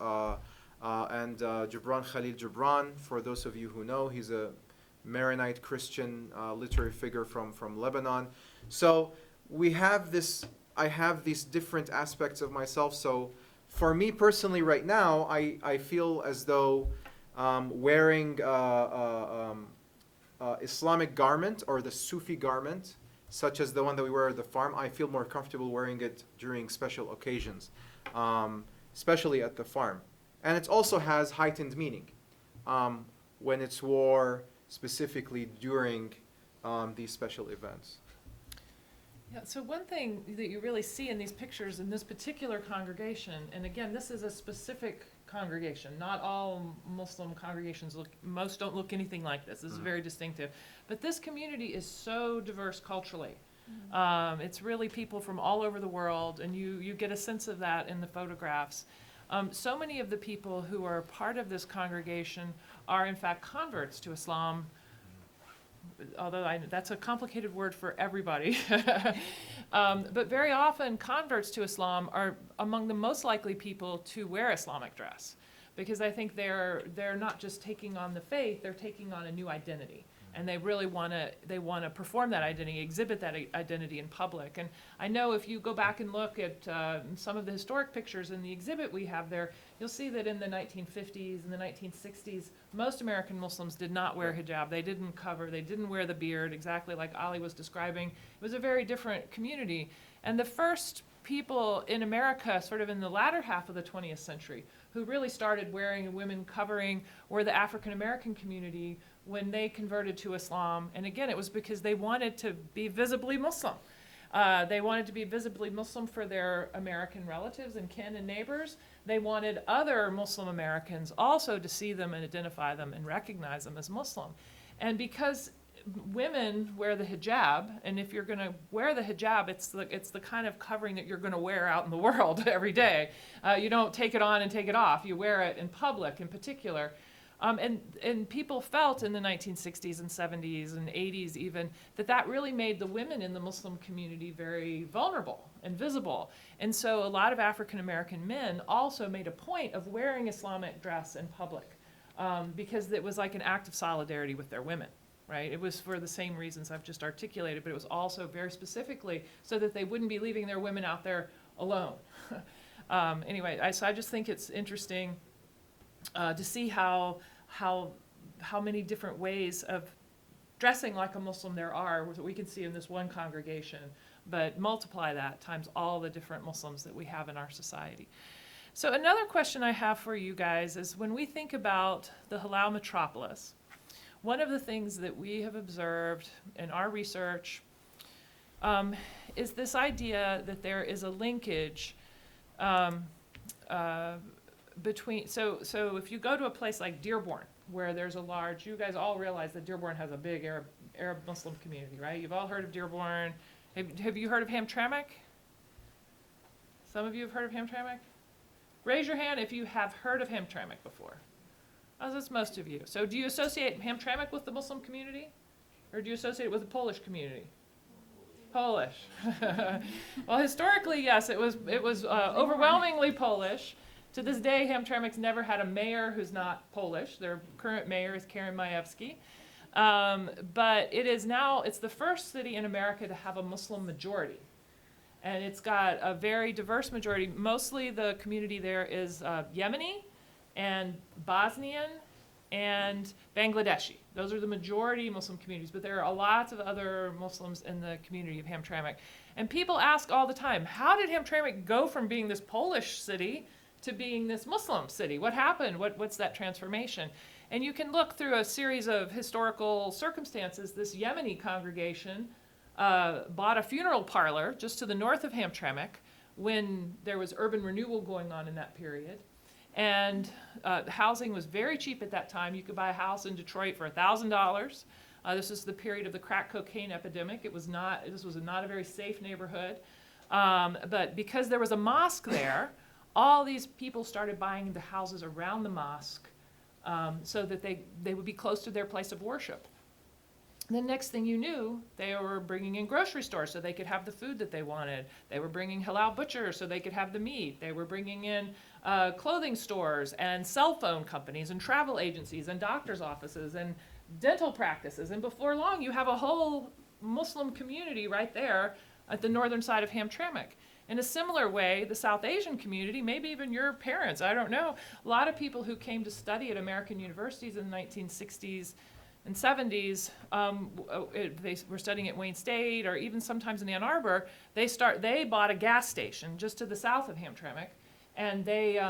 and Gibran Khalil Gibran. For those of you who know, he's a Maronite Christian literary figure from Lebanon. So we have this, I have these different aspects of myself. So for me personally right now, I feel as though wearing Islamic garment or the Sufi garment, such as the one that we wear at the farm, I feel more comfortable wearing it during special occasions, especially at the farm. And it also has heightened meaning when it's wore specifically during these special events. Yeah, so one thing that you really see in these pictures in this particular congregation, and again, this is a specific congregation. Not all Muslim congregations look, most don't look anything like this. This is very distinctive. But this community is so diverse culturally. It's really people from all over the world, and you get a sense of that in the photographs. So many of the people who are part of this congregation are in fact converts to Islam, although that's a complicated word for everybody. But very often converts to Islam are among the most likely people to wear Islamic dress, because I think they're not just taking on the faith, they're taking on a new identity. And they really want to perform that identity, exhibit that identity in public. And I know if you go back and look at some of the historic pictures in the exhibit we have there, you'll see that in the 1950s and the 1960s, most American Muslims did not wear hijab. They didn't cover, they didn't wear the beard, exactly like Ali was describing. It was a very different community. And the first people in America, sort of in the latter half of the 20th century, who really started wearing women covering were the African American community when they converted to Islam. And again, it was because they wanted to be visibly Muslim. They wanted to be visibly Muslim for their American relatives and kin and neighbors. They wanted other Muslim Americans also to see them and identify them and recognize them as Muslim. And because women wear the hijab, and if you're going to wear the hijab, it's the kind of covering that you're going to wear out in the world every day. You don't take it on and take it off. You wear it in public in particular. And people felt in the 1960s and 70s and 80s even that really made the women in the Muslim community very vulnerable and visible. And so a lot of African American men also made a point of wearing Islamic dress in public because it was like an act of solidarity with their women. Right? It was for the same reasons I've just articulated, but it was also very specifically so that they wouldn't be leaving their women out there alone. Anyway, so I just think it's interesting to see how many different ways of dressing like a Muslim there are that we can see in this one congregation, but multiply that times all the different Muslims that we have in our society. So another question I have for you guys is when we think about the halal metropolis, one of the things that we have observed in our research is this idea that there is a linkage between, so if you go to a place like Dearborn, where there's a large, you guys all realize that Dearborn has a big Arab Muslim community, right? You've all heard of Dearborn. Have you heard of Hamtramck? Some of you have heard of Hamtramck? Raise your hand if you have heard of Hamtramck before. Oh, that's most of you. So do you associate Hamtramck with the Muslim community? Or do you associate it with the Polish community? Polish. Well, historically, yes, it was overwhelmingly Polish. To this day, Hamtramck's never had a mayor who's not Polish. Their current mayor is Karen Majewski. But it's the first city in America to have a Muslim majority. And it's got a very diverse majority. Mostly the community there is Yemeni and Bosnian and Bangladeshi. Those are the majority Muslim communities, but there are lots of other Muslims in the community of Hamtramck. And people ask all the time, how did Hamtramck go from being this Polish city to being this Muslim city? What happened? What's that transformation? And you can look through a series of historical circumstances. This Yemeni congregation bought a funeral parlor just to the north of Hamtramck when there was urban renewal going on in that period. And housing was very cheap at that time. You could buy a house in Detroit for $1,000. This is the period of the crack cocaine epidemic. This was not a very safe neighborhood. But because there was a mosque there, all these people started buying the houses around the mosque so that they would be close to their place of worship. And the next thing you knew, they were bringing in grocery stores so they could have the food that they wanted. They were bringing halal butchers so they could have the meat. They were bringing in clothing stores and cell phone companies and travel agencies and doctor's offices and dental practices. And before long, you have a whole Muslim community right there at the northern side of Hamtramck. In a similar way, the South Asian community, maybe even your parents, I don't know, a lot of people who came to study at American universities in the 1960s and 70s, they were studying at Wayne State or even sometimes in Ann Arbor, they bought a gas station just to the south of Hamtramck, and they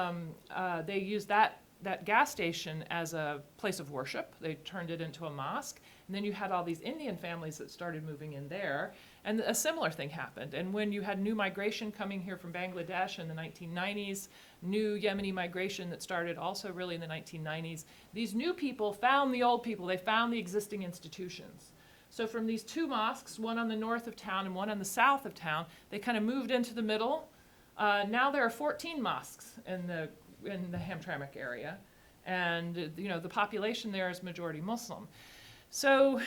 used that gas station as a place of worship. They turned it into a mosque. And then you had all these Indian families that started moving in there. And a similar thing happened. And when you had new migration coming here from Bangladesh in the 1990s, new Yemeni migration that started also really in the 1990s, these new people found the old people. They found the existing institutions. So from these two mosques, one on the north of town and one on the south of town, they kind of moved into the middle. Now there are 14 mosques in the Hamtramck area, and the population there is majority Muslim. So,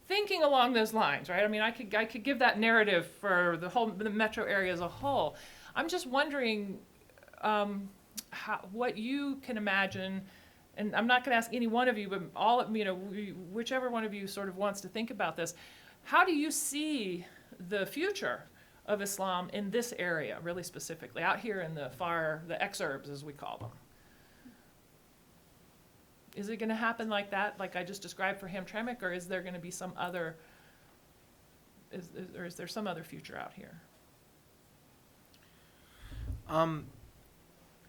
thinking along those lines, right? I mean, I could give that narrative for the metro area as a whole. I'm just wondering what you can imagine, and I'm not going to ask any one of you, but whichever one of you sort of wants to think about this. How do you see the future of Islam in this area, really specifically, out here in the exurbs, as we call them? Is it going to happen like that, like I just described for Hamtramck, or is there going to be some other, is there some other future out here?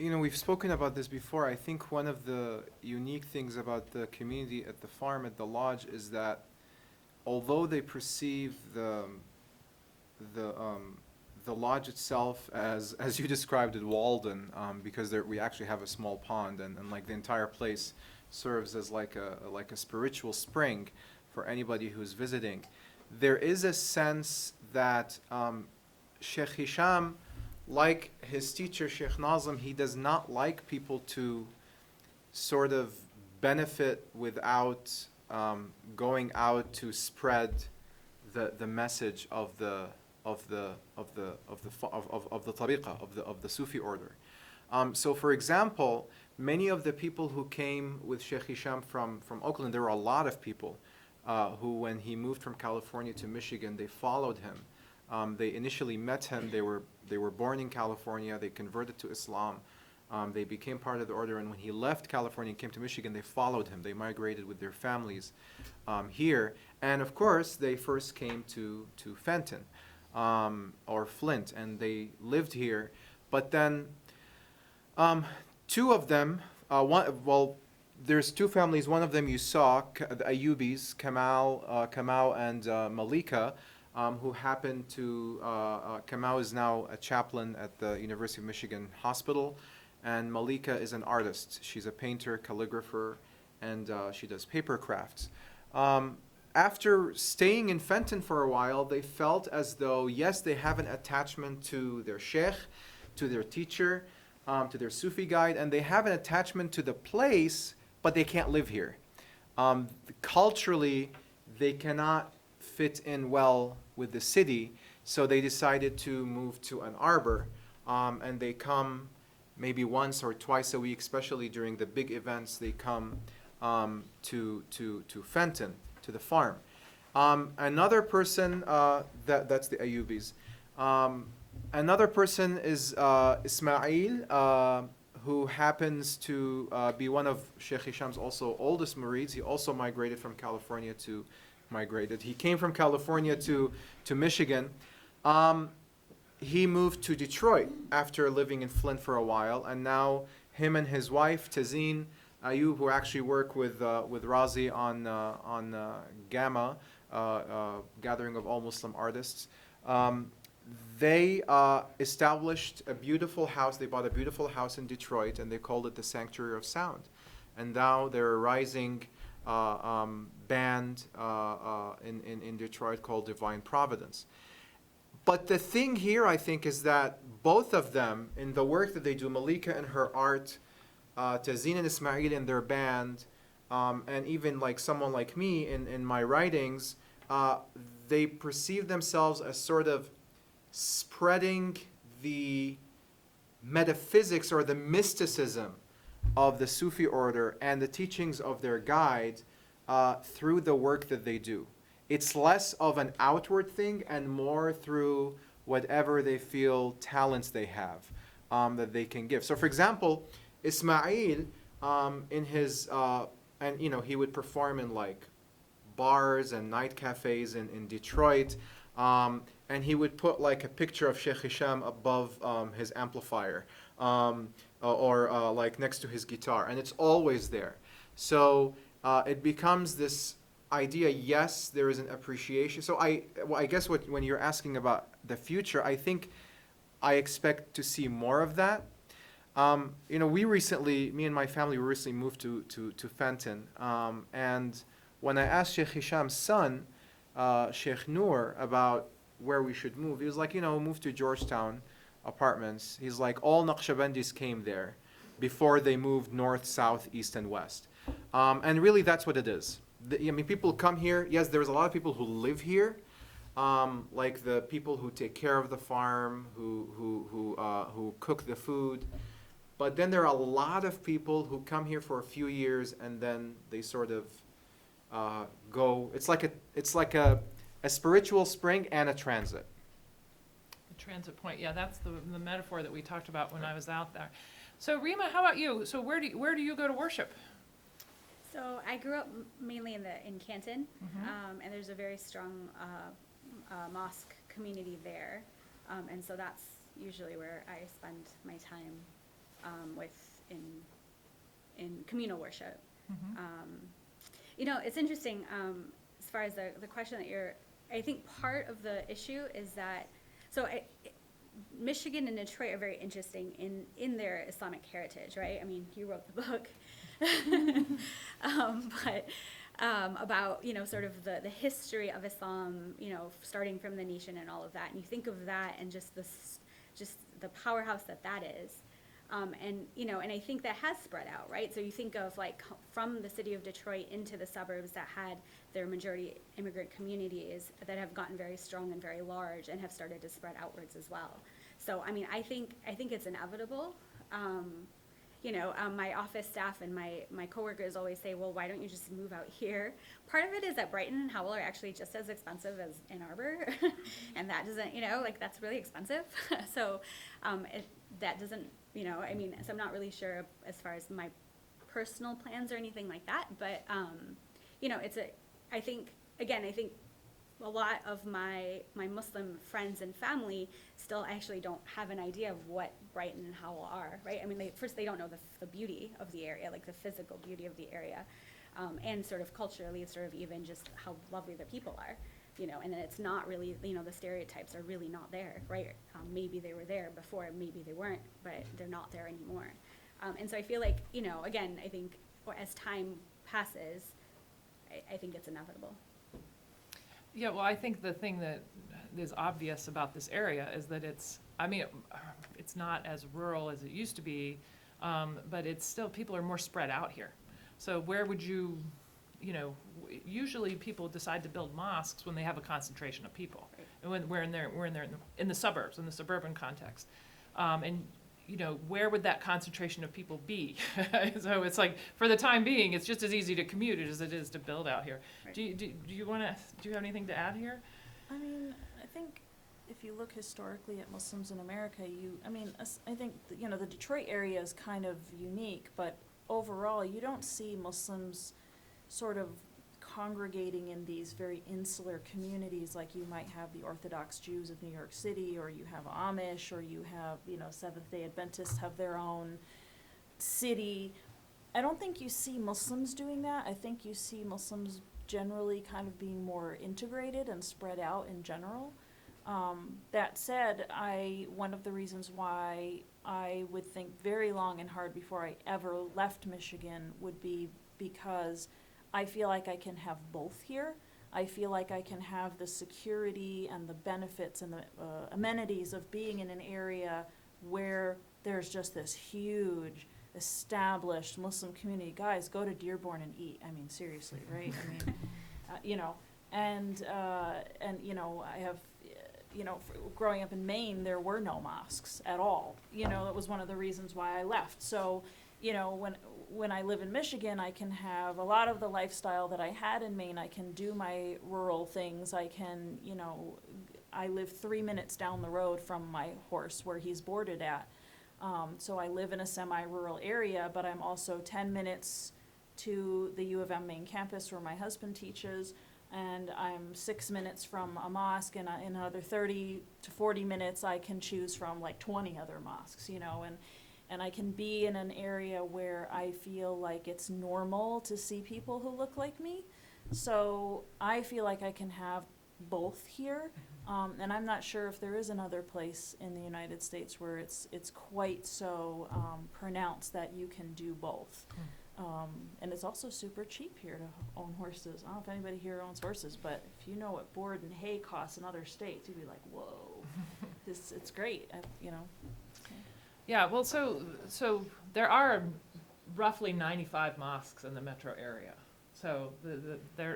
We've spoken about this before. I think one of the unique things about the community at the farm, at the lodge, is that although they perceive the lodge itself as you described it, walled in, because we actually have a small pond, and like the entire place serves as like a spiritual spring for anybody who's visiting. There is a sense that Sheikh Hisham, like his teacher Sheikh Nazim, he does not like people to sort of benefit without going out to spread the message of the tariqah, of the Sufi order. So, for example, many of the people who came with Sheikh Hisham from Oakland, there were a lot of people who, when he moved from California to Michigan, they followed him. They initially met him. They were born in California. They converted to Islam. They became part of the order. And when he left California and came to Michigan, they followed him. They migrated with their families here. And of course, they first came to Fenton or Flint, and they lived here. But then two of them, there's two families. One of them you saw, the Ayyubis, Kamal and Malika, who happened to, Kamal is now a chaplain at the University of Michigan Hospital, and Malika is an artist. She's a painter, calligrapher, and she does paper crafts. After staying in Fenton for a while, they felt as though, yes, they have an attachment to their sheikh, to their teacher, to their Sufi guide, and they have an attachment to the place, but they can't live here. Culturally, they cannot fit in well with the city, so they decided to move to Ann Arbor, and they come maybe once or twice a week, especially during the big events. They come to Fenton, to the farm. Another person, that's the Ayyubis. Another person is Ismail, who happens to be one of Sheikh Hisham's also oldest murids. He also migrated from California He came from California to Michigan. He moved to Detroit after living in Flint for a while, and now him and his wife, Tazeen Ayub, who actually work with Razi on Gamma, Gathering of All Muslim Artists, they established a beautiful house. They bought a beautiful house in Detroit, and they called it the Sanctuary of Sound. And now they're a rising band in Detroit called Divine Providence. But the thing here, I think, is that both of them, in the work that they do, Malika and her art, Tazeen and Ismail in their band, and even like someone like me in my writings, they perceive themselves as sort of spreading the metaphysics or the mysticism of the Sufi order and the teachings of their guide through the work that they do. it's less of an outward thing and more through whatever they feel talents they have that they can give. So, for example, Ismail, in his, and you know, he would perform in like bars and night cafes in Detroit, and he would put like a picture of Sheikh Hisham above his amplifier, or like next to his guitar, and it's always there. So it becomes this idea. Yes, there is an appreciation. So I guess when you're asking about the future, I think I expect to see more of that. You know, me and my family, we recently moved to Fenton, and when I asked Sheikh Hisham's son, Sheikh Noor, about where we should move, he was like, you know, move to Georgetown Apartments. He's like, all Naqshbandis came there before they moved north, south, east, and west. And really, that's what it is. I mean, people come here. Yes, there's a lot of people who live here, like the people who take care of the farm, who cook the food. But then there are a lot of people who come here for a few years and then they sort of go. It's like a spiritual spring and a transit. The transit point, yeah, that's the metaphor that we talked about when I was out there. So Rima, how about you? So where do you go to worship? So I grew up mainly in Canton, and there's a very strong mosque community there, and so that's usually where I spend my time in communal worship. You know, it's interesting as far as the question that I think part of the issue is that, Michigan and Detroit are very interesting in their Islamic heritage, right? I mean, you wrote the book, but about, you know, sort of the history of Islam, you know, starting from the nation and all of that. And you think of that and just the powerhouse that is. And, you know, and I think that has spread out, right? So you think of like from the city of Detroit into the suburbs that had their majority immigrant communities that have gotten very strong and very large and have started to spread outwards as well. So, I mean, I think it's inevitable. You know, my office staff and my coworkers always say, well, why don't you just move out here? Part of it is that Brighton and Howell are actually just as expensive as Ann Arbor. And that doesn't, you know, like that's really expensive. So that doesn't, you know, I mean, so I'm not really sure as far as my personal plans or anything like that. But, you know, I think a lot of my Muslim friends and family still actually don't have an idea of what Brighton and Howell are, right? I mean, they don't know the beauty of the area, like the physical beauty of the area, and sort of culturally, sort of even just how lovely the people are, you know, and then it's not really, you know, the stereotypes are really not there, right? Maybe they were there before, maybe they weren't, but they're not there anymore. And so I feel like, you know, again, I think as time passes, I think it's inevitable. Yeah, well, I think the thing that is obvious about this area is that it's not as rural as it used to be, but it's still, people are more spread out here. So where would you know, usually people decide to build mosques when they have a concentration of people. Right. And when we're in the suburbs, in the suburban context. And you know, where would that concentration of people be? So it's like, for the time being, it's just as easy to commute as it is to build out here. Right. Do you have anything to add here? I mean, I think if you look historically at Muslims in America, I think, you know, the Detroit area is kind of unique, but overall, you don't see Muslims sort of congregating in these very insular communities like you might have the Orthodox Jews of New York City, or you have Amish, or you have, you know, Seventh-day Adventists have their own city. I don't think you see Muslims doing that. I think you see Muslims generally kind of being more integrated and spread out in general. That said, one of the reasons why I would think very long and hard before I ever left Michigan would be because I feel like I can have both here. I feel like I can have the security and the benefits and the amenities of being in an area where there's just this huge established Muslim community. Guys, go to Dearborn and eat. I mean, seriously, right? I mean, you know, and you know, I have, you know, growing up in Maine, there were no mosques at all. You know, that was one of the reasons why I left. So, you know, when I live in Michigan, I can have a lot of the lifestyle that I had in Maine. I can do my rural things. I can, I live 3 minutes down the road from my horse where he's boarded at. So I live in a semi-rural area, but I'm also 10 minutes to the U of M main campus where my husband teaches, and I'm 6 minutes from a mosque, and in another 30 to 40 minutes I can choose from like 20 other mosques, and I can be in an area where I feel like it's normal to see people who look like me. So I feel like I can have both here. And I'm not sure if there is another place in the United States where it's quite so pronounced that you can do both. And it's also super cheap here to own horses. I don't know if anybody here owns horses, but if you know what board and hay costs in other states, you'd be like, whoa, it's great, Yeah, well, so there are roughly 95 mosques in the metro area. So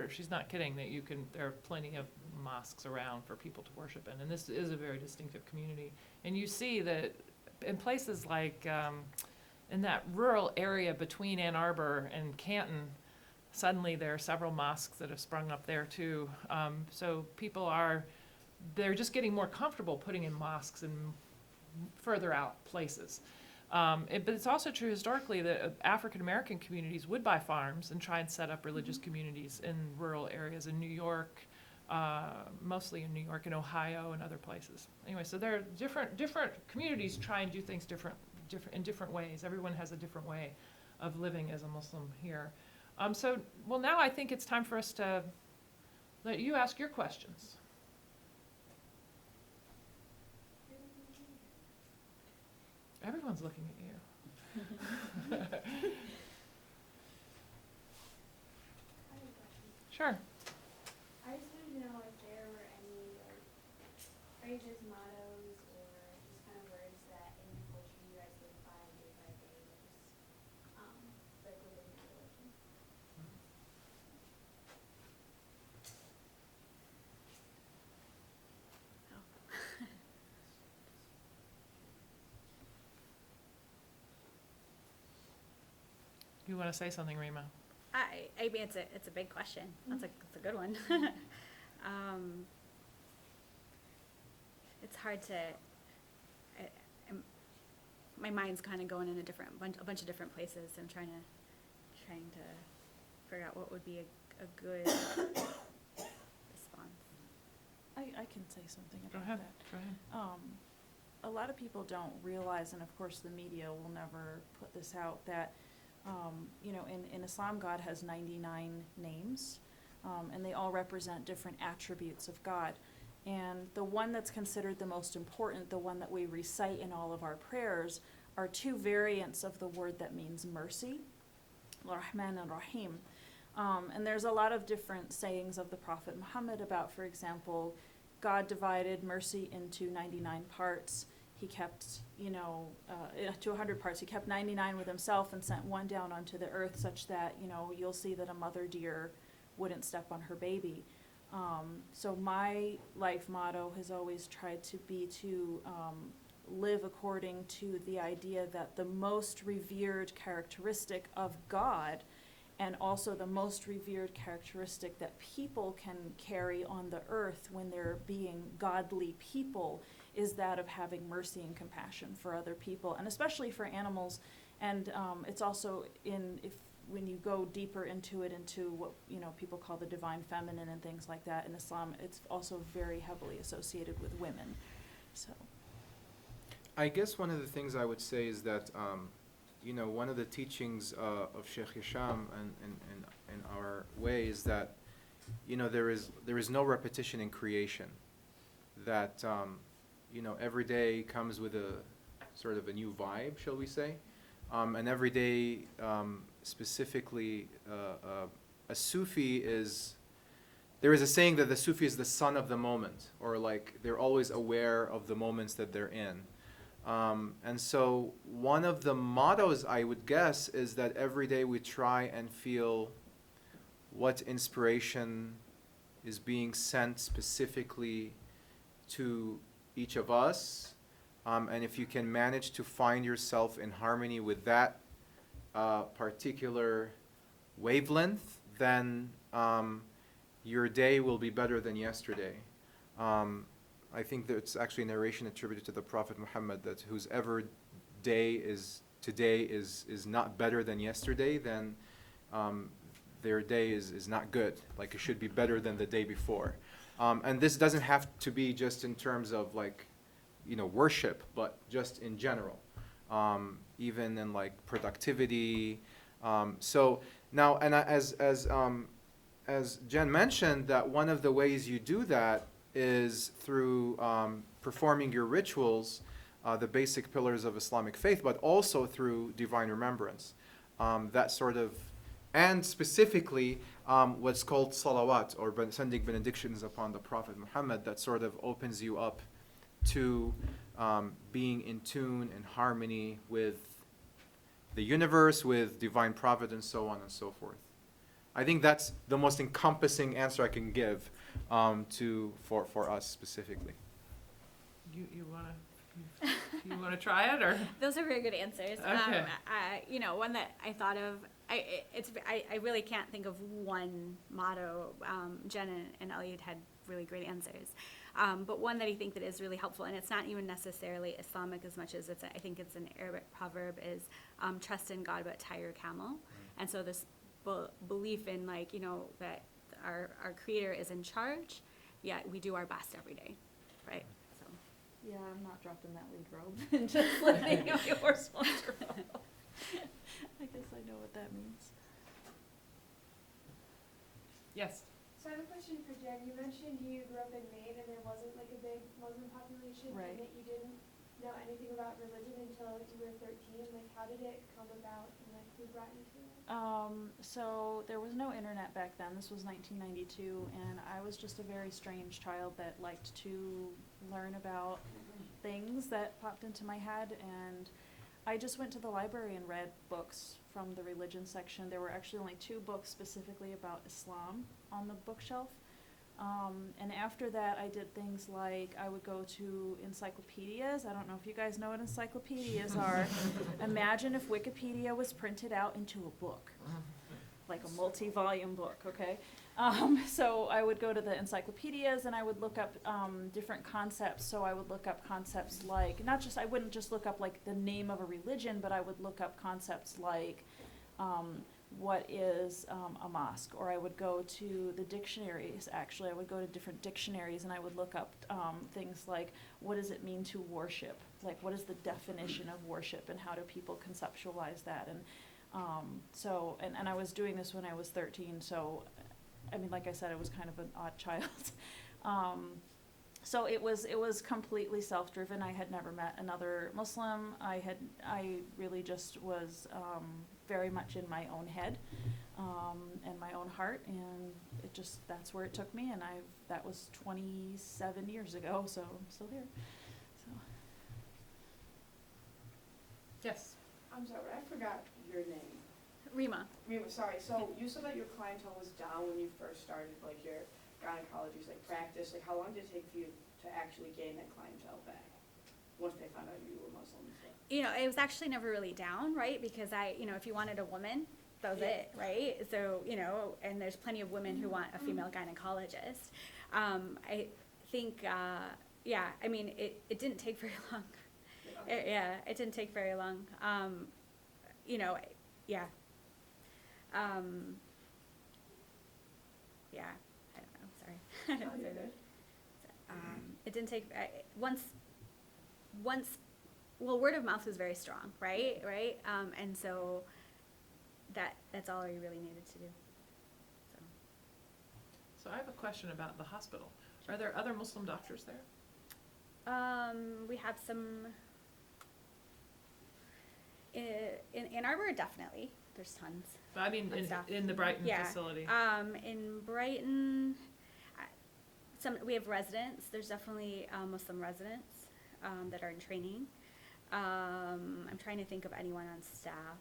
she's not kidding that there are plenty of mosques around for people to worship in. And this is a very distinctive community. And you see that in places like, in that rural area between Ann Arbor and Canton, suddenly there are several mosques that have sprung up there too. So they're just getting more comfortable putting in mosques in further out places. But it's also true historically that African American communities would buy farms and try and set up religious communities in rural areas in New York, mostly in New York and Ohio and other places. Anyway, so there are different communities try and do things in different ways. Everyone has a different way of living as a Muslim here. Now I think it's time for us to let you ask your questions. Everyone's looking at you. Sure. I just wanted to know if there were any phrases, mottos, or just kind of words that in your culture you guys live by day, that just within your religion. You want to say something, Rima? I mean, it's a big question. That's a good one. It's hard to. My mind's kind of going in a bunch of different places. I'm trying to figure out what would be a good response. I can say something Go about ahead. that. Go ahead. A lot of people don't realize, and of course the media will never put this out, that in Islam, God has 99 names, and they all represent different attributes of God. And the one that's considered the most important, the one that we recite in all of our prayers, are two variants of the word that means mercy, Rahman and Rahim. And there's a lot of different sayings of the Prophet Muhammad about, for example, God divided mercy into 99 parts. He kept, to 100 parts. He kept 99 with himself and sent one down onto the earth, such that, you'll see that a mother deer wouldn't step on her baby. So my life motto has always tried to be to live according to the idea that the most revered characteristic of God, and also the most revered characteristic that people can carry on the earth when they're being godly people, is that of having mercy and compassion for other people, and especially for animals. And it's also when you go deeper into what people call the divine feminine and things like that in Islam, it's also very heavily associated with women. So I guess one of the things I would say is that one of the teachings of Sheikh Hisham and our way is that there is no repetition in creation. That every day comes with a sort of a new vibe, shall we say, and every day specifically a Sufi is. There is a saying that the Sufi is the son of the moment, or like they're always aware of the moments that they're in. And so one of the mottos, I would guess, is that every day we try and feel what inspiration is being sent specifically to each of us. And if you can manage to find yourself in harmony with that a particular wavelength, then your day will be better than yesterday. I think that it's actually a narration attributed to the Prophet Muhammad that whosever day is today is not better than yesterday, then their day is not good. Like it should be better than the day before. And this doesn't have to be just in terms of like, worship, but just in general. Even in like productivity. So now, and as Jen mentioned, that one of the ways you do that is through performing your rituals, the basic pillars of Islamic faith, but also through divine remembrance. That sort of, and specifically what's called salawat, or sending benedictions upon the Prophet Muhammad, that sort of opens you up to being in tune and harmony with the universe, with divine providence, so on and so forth. I think that's the most encompassing answer I can give for us specifically. You wanna try it, or? Those are very good answers. Okay. One that I thought of, I really can't think of one motto. Jen and Elliot had really great answers. But one that I think that is really helpful, and it's not even necessarily Islamic as much as I think it's an Arabic proverb, is trust in God but tie your camel. And so this belief in that our Creator is in charge, yet we do our best every day, right? So. Yeah, I'm not dropping that lead robe and just letting my horse wander off. I guess I know what that means. Yes. So I have a question for Jen. You mentioned you grew up in Maine and there wasn't like a big Muslim population, Right. and that you didn't know anything about religion until you were 13. Like, how did it come about, and like who brought you to it? So there was no internet back then. This was 1992, and I was just a very strange child that liked to learn about things that popped into my head, and I just went to the library and read books from the religion section. There were actually only 2 books specifically about Islam on the bookshelf. And after that, I did things like I would go to encyclopedias. I don't know if you guys know what encyclopedias are. Imagine if Wikipedia was printed out into a book, like a multi-volume book, okay? So I would go to the encyclopedias and I would look up different concepts. So I would look up concepts like, I wouldn't just look up like the name of a religion, but I would look up concepts like what is a mosque, or I would go to the dictionaries. Actually, I would go to different dictionaries and I would look up things like, what does it mean to worship? Like, what is the definition of worship, and how do people conceptualize that? And and I was doing this when I was 13, so I mean, like I said, I was kind of an odd child. So it was completely self-driven. I had never met another Muslim. I really just was very much in my own head and my own heart, and that's where it took me. And that was 27 years ago, so I'm still here. So. Yes. I'm sorry, I forgot your name. Rima. Rima, sorry. So you said that your clientele was down when you first started, like your gynecology, like practice. Like, how long did it take for you to actually gain that clientele back once they found out you were Muslim and stuff? It was actually never really down, right? Because if you wanted a woman, that was it, right? So, and there's plenty of women who want a female gynecologist. I think, it didn't take very long. It didn't take very long. I don't know, sorry. It didn't take, word of mouth was very strong, right? And so that's all we really needed to do. So I have a question about the hospital. Are there other Muslim doctors there? We have some in Ann Arbor, definitely. There's tons. But I mean, in the Brighton facility. In Brighton, we have residents. There's definitely Muslim residents that are in training. I'm trying to think of anyone on staff.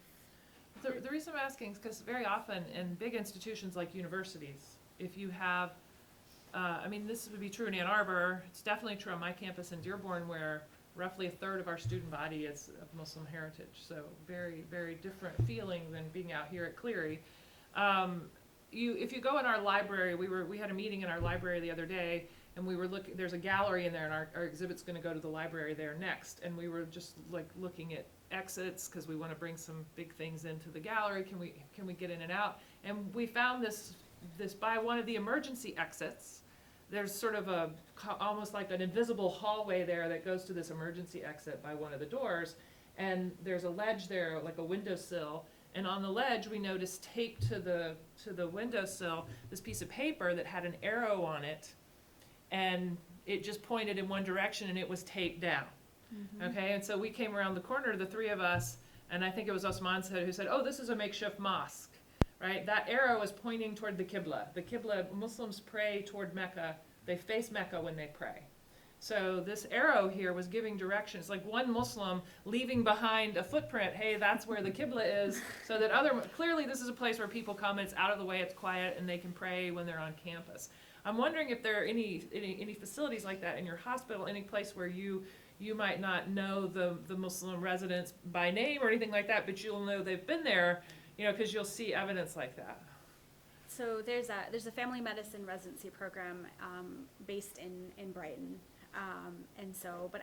The reason I'm asking is because very often in big institutions like universities, if you have, this would be true in Ann Arbor, it's definitely true on my campus in Dearborn, where roughly a third of our student body is of Muslim heritage, so very, very different feeling than being out here at Cleary. If you go in our library, we had a meeting in our library the other day, and we were there's a gallery in there, and our exhibit's gonna go to the library there next, and we were just like looking at exits, because we want to bring some big things into the gallery. Can we get in and out? And we found this by one of the emergency exits. There's sort of almost like an invisible hallway there that goes to this emergency exit by one of the doors, and there's a ledge there, like a windowsill. And on the ledge, we noticed taped to the windowsill this piece of paper that had an arrow on it, and it just pointed in one direction, and it was taped down. Okay, and so we came around the corner, the three of us, and I think it was Osman who said, "Oh, this is a makeshift mosque." Right? That arrow is pointing toward the Qibla. The Qibla, Muslims pray toward Mecca. They face Mecca when they pray. So this arrow here was giving directions, like one Muslim leaving behind a footprint. Hey, that's where the Qibla is. So that clearly this is a place where people come, it's out of the way, it's quiet, and they can pray when they're on campus. I'm wondering if there are any facilities like that in your hospital, any place where you might not know the Muslim residents by name or anything like that, but you'll know they've been there, because you'll see evidence like that. So there's a family medicine residency program based in Brighton, and so, but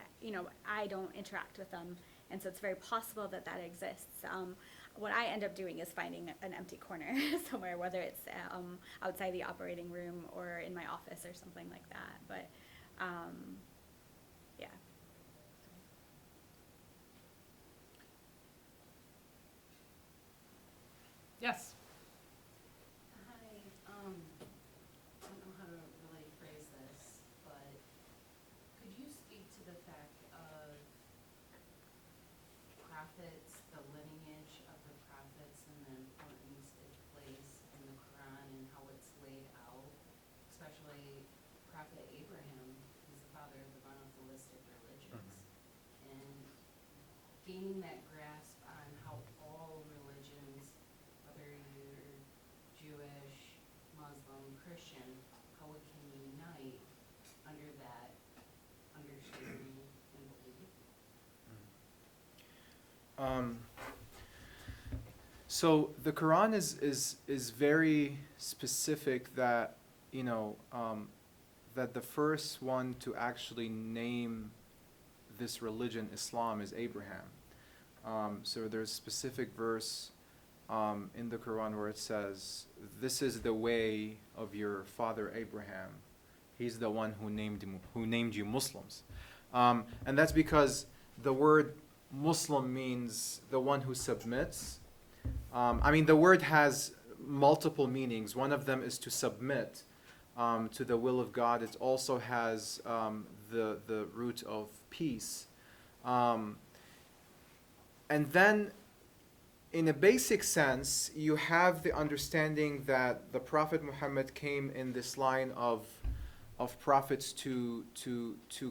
I don't interact with them, and so it's very possible that exists. What I end up doing is finding an empty corner somewhere, whether it's outside the operating room or in my office or something like that. But yeah. Yes. Hi, I don't know how to really phrase this, but could you speak to the fact of prophets, the lineage of the prophets, and the importance it plays in the Quran and how it's laid out, especially Prophet Abraham, who's the father of the monotheistic religions, and gaining that grasp on how all religions, whether you're Jewish, Muslim, Christian, how it can unite under that understanding and belief. So the Quran is very specific that that the first one to actually name this religion, Islam, is Abraham. So there's a specific verse in the Quran where it says, "This is the way of your father Abraham. He's the one who named you Muslims," and that's because the word Muslim means the one who submits. The word has multiple meanings. One of them is to submit to the will of God. It also has the root of peace. And then, in a basic sense, you have the understanding that the Prophet Muhammad came in this line of prophets to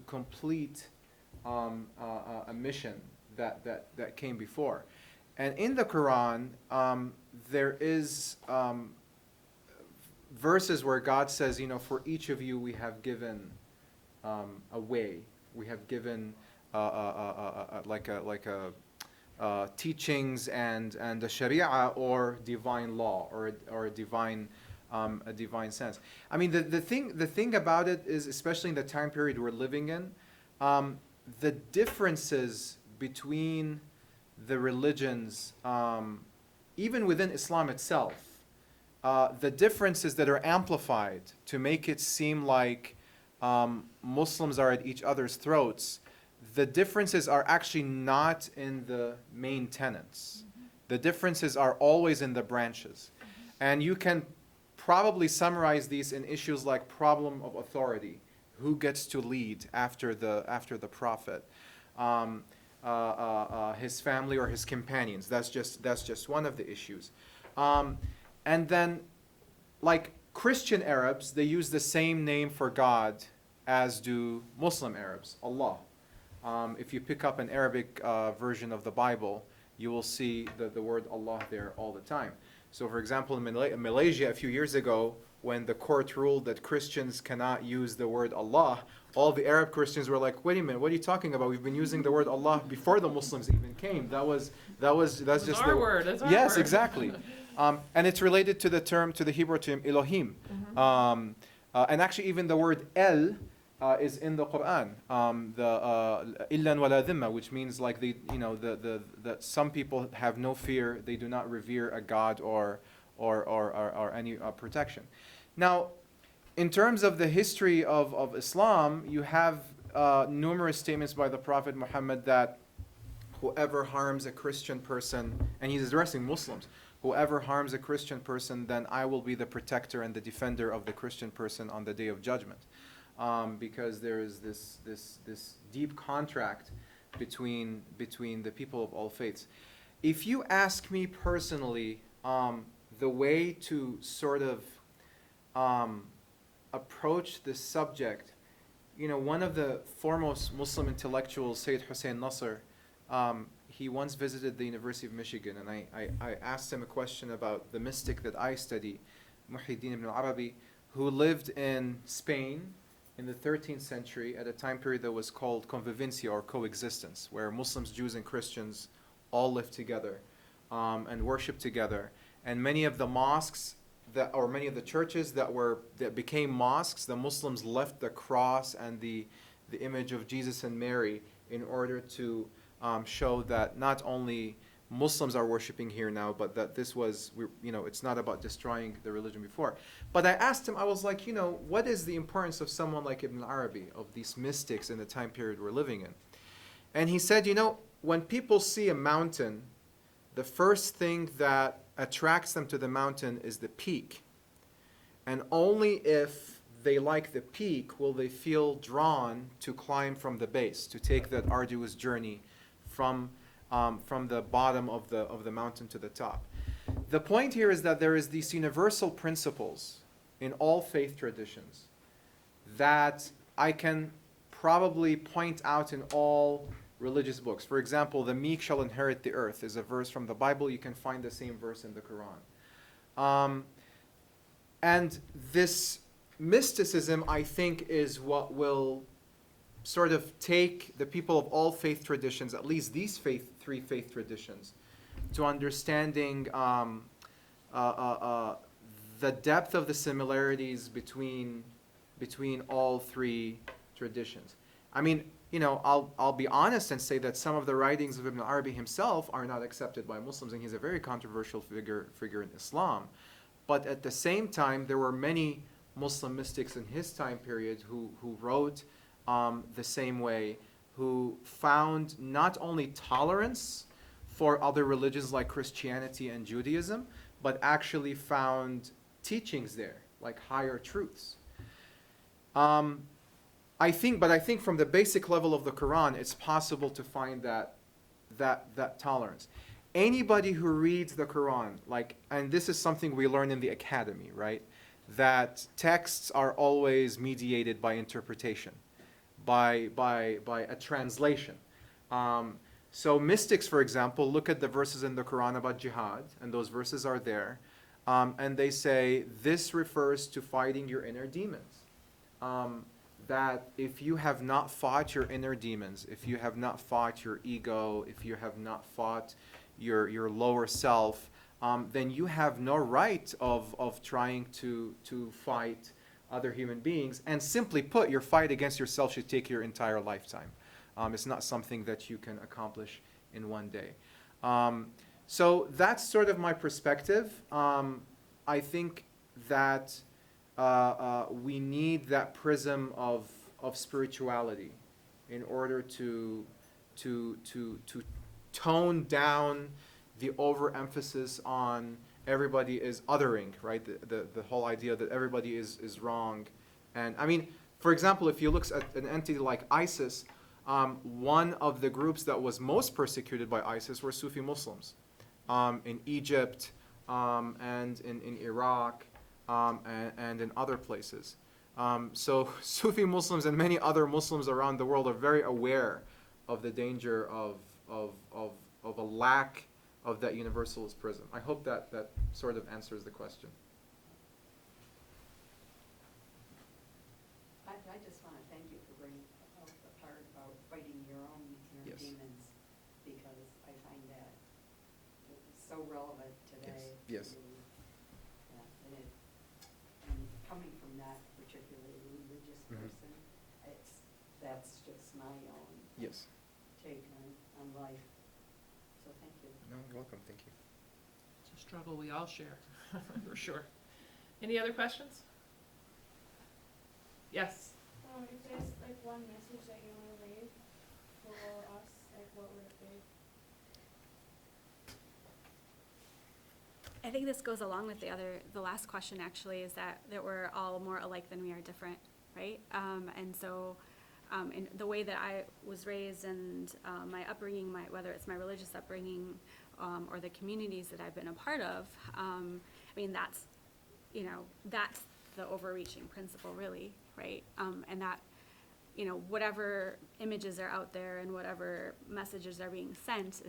complete a mission that came before. And in the Quran, there is verses where God says, for each of you we have given a way. We have given teachings and a sharia or divine law or a divine sense. The thing about it is, especially in the time period we're living in, the differences between the religions, even within Islam itself, the differences that are amplified to make it seem like Muslims are at each other's throats, the differences are actually not in the main tenets. The differences are always in the branches. And you can probably summarize these in issues like problem of authority. Who gets to lead after the Prophet? His family or his companions. That's just one of the issues. And then, like Christian Arabs, they use the same name for God as do Muslim Arabs, Allah. If you pick up an Arabic version of the Bible, you will see the word Allah there all the time. So, for example, in Malaysia a few years ago, when the court ruled that Christians cannot use the word Allah, all the Arab Christians were like, "Wait a minute, what are you talking about? We've been using the word Allah before the Muslims even came. That's It's just our the word, it's our yes, word. exactly." And it's related to the Hebrew term Elohim. And actually, even the word El is in the Quran. Illan wala dhimma, which means like the some people have no fear, they do not revere a god or any protection. Now, in terms of the history of Islam, you have numerous statements by the Prophet Muhammad that whoever harms a Christian person, and he's addressing Muslims, whoever harms a Christian person, then I will be the protector and the defender of the Christian person on the day of judgment. Because there is this deep contract between the people of all faiths. If you ask me personally, the way to sort of approach this subject, one of the foremost Muslim intellectuals, Sayyid Hussein Nasr, he once visited the University of Michigan, and I asked him a question about the mystic that I study, Muhyiddin ibn Arabi, who lived in Spain in the 13th century at a time period that was called convivencia or coexistence, where Muslims, Jews, and Christians all lived together and worshiped together. And many of the mosques many of the churches that became mosques, the Muslims left the cross and the image of Jesus and Mary in order to show that not only Muslims are worshiping here now, but that this was, it's not about destroying the religion before. But I asked him, I was like, what is the importance of someone like Ibn Arabi, of these mystics in the time period we're living in? And he said, when people see a mountain, the first thing that attracts them to the mountain is the peak. And only if they like the peak will they feel drawn to climb from the base, to take that arduous journey from the bottom of the mountain to the top. The point here is that there is these universal principles in all faith traditions that I can probably point out in all religious books. For example, the meek shall inherit the earth is a verse from the Bible. You can find the same verse in the Quran. And this mysticism, I think, is what will sort of take the people of all faith traditions, at least these three faith traditions, to understanding the depth of the similarities between all three traditions. I mean, I'll be honest and say that some of the writings of Ibn Arabi himself are not accepted by Muslims, and he's a very controversial figure in Islam. But at the same time, there were many Muslim mystics in his time period who wrote the same way, who found not only tolerance for other religions like Christianity and Judaism, but actually found teachings there, like higher truths. I think from the basic level of the Quran, it's possible to find that tolerance. Anybody who reads the Quran, and this is something we learn in the academy, right? That texts are always mediated by interpretation, by a translation. So mystics, for example, look at the verses in the Quran about jihad, and those verses are there, and they say this refers to fighting your inner demons. That if you have not fought your inner demons, if you have not fought your ego, if you have not fought your lower self, then you have no right of trying to fight other human beings. And simply put, your fight against yourself should take your entire lifetime. It's not something that you can accomplish in one day. So that's sort of my perspective. I think that we need that prism of spirituality in order to tone down the overemphasis on everybody is othering, right? The whole idea that everybody is wrong. And I mean, for example, if you look at an entity like ISIS, one of the groups that was most persecuted by ISIS were Sufi Muslims in Egypt and in Iraq and in other places. So Sufi Muslims and many other Muslims around the world are very aware of the danger of a lack of that universalist prism. I hope that sort of answers the question. I just want to thank you for bringing up the part about fighting your own inner Yes. demons, because I find that so relevant today. Yes. And coming from that particularly religious Mhm. person, that's just my own Yes. take on life. So thank you. No, you're welcome. Thank you. It's a struggle we all share, for sure. Any other questions? Yes. If there's like one message that you want to leave for us, like what would it be? I think this goes along with the last question actually, is that we're all more alike than we are different, right? And so, in the way that I was raised and my upbringing, whether it's my religious upbringing or the communities that I've been a part of, I mean, that's the overreaching principle really, right? And that, whatever images are out there and whatever messages are being sent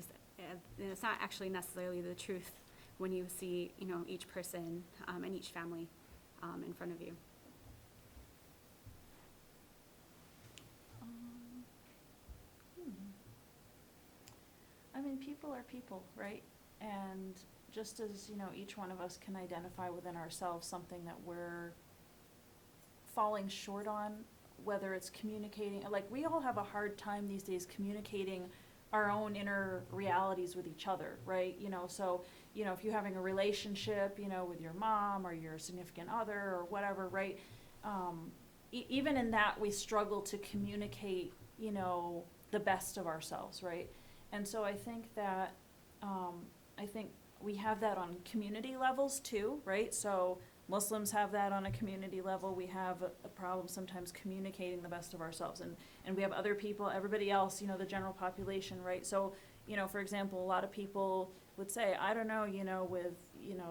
it's not actually necessarily the truth when you see, each person and each family in front of you. I mean, people are people, right? And just as, each one of us can identify within ourselves something that we're falling short on, whether it's communicating, like we all have a hard time these days communicating our own inner realities with each other, right? So, if you're having a relationship, with your mom or your significant other or whatever, right? Even in that, we struggle to communicate, the best of ourselves, right? And so I think that, we have that on community levels too, right? So Muslims have that on a community level. We have a problem sometimes communicating the best of ourselves. And we have other people, everybody else, the general population, right? So, for example, a lot of people would say, I don't know, with,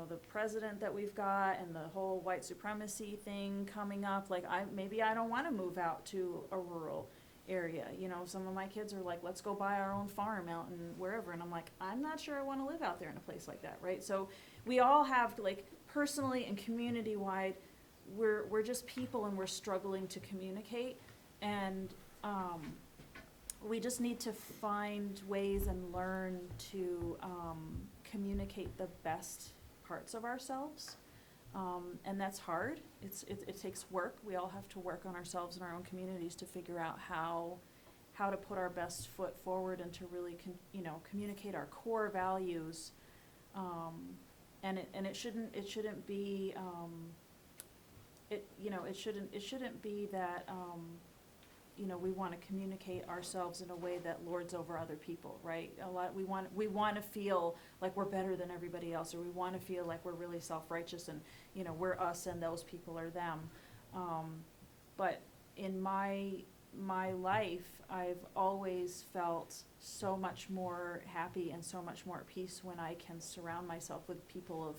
the president that we've got and the whole white supremacy thing coming up, like maybe I don't want to move out to a rural area. Some of my kids are like, let's go buy our own farm out in wherever. And I'm like, I'm not sure I want to live out there in a place like that, right? So we all have, like, personally and community-wide, we're just people and we're struggling to communicate. And we just need to find ways and learn to communicate the best parts of ourselves. And that's hard. It takes work. We all have to work on ourselves in our own communities to figure out how to put our best foot forward and to really communicate our core values. And it shouldn't be it shouldn't be that we want to communicate ourselves in a way that lords over other people, right? We want to feel like we're better than everybody else, or we want to feel like we're really self-righteous and we're us and those people are them. But in my life, I've always felt so much more happy and so much more at peace when I can surround myself with people of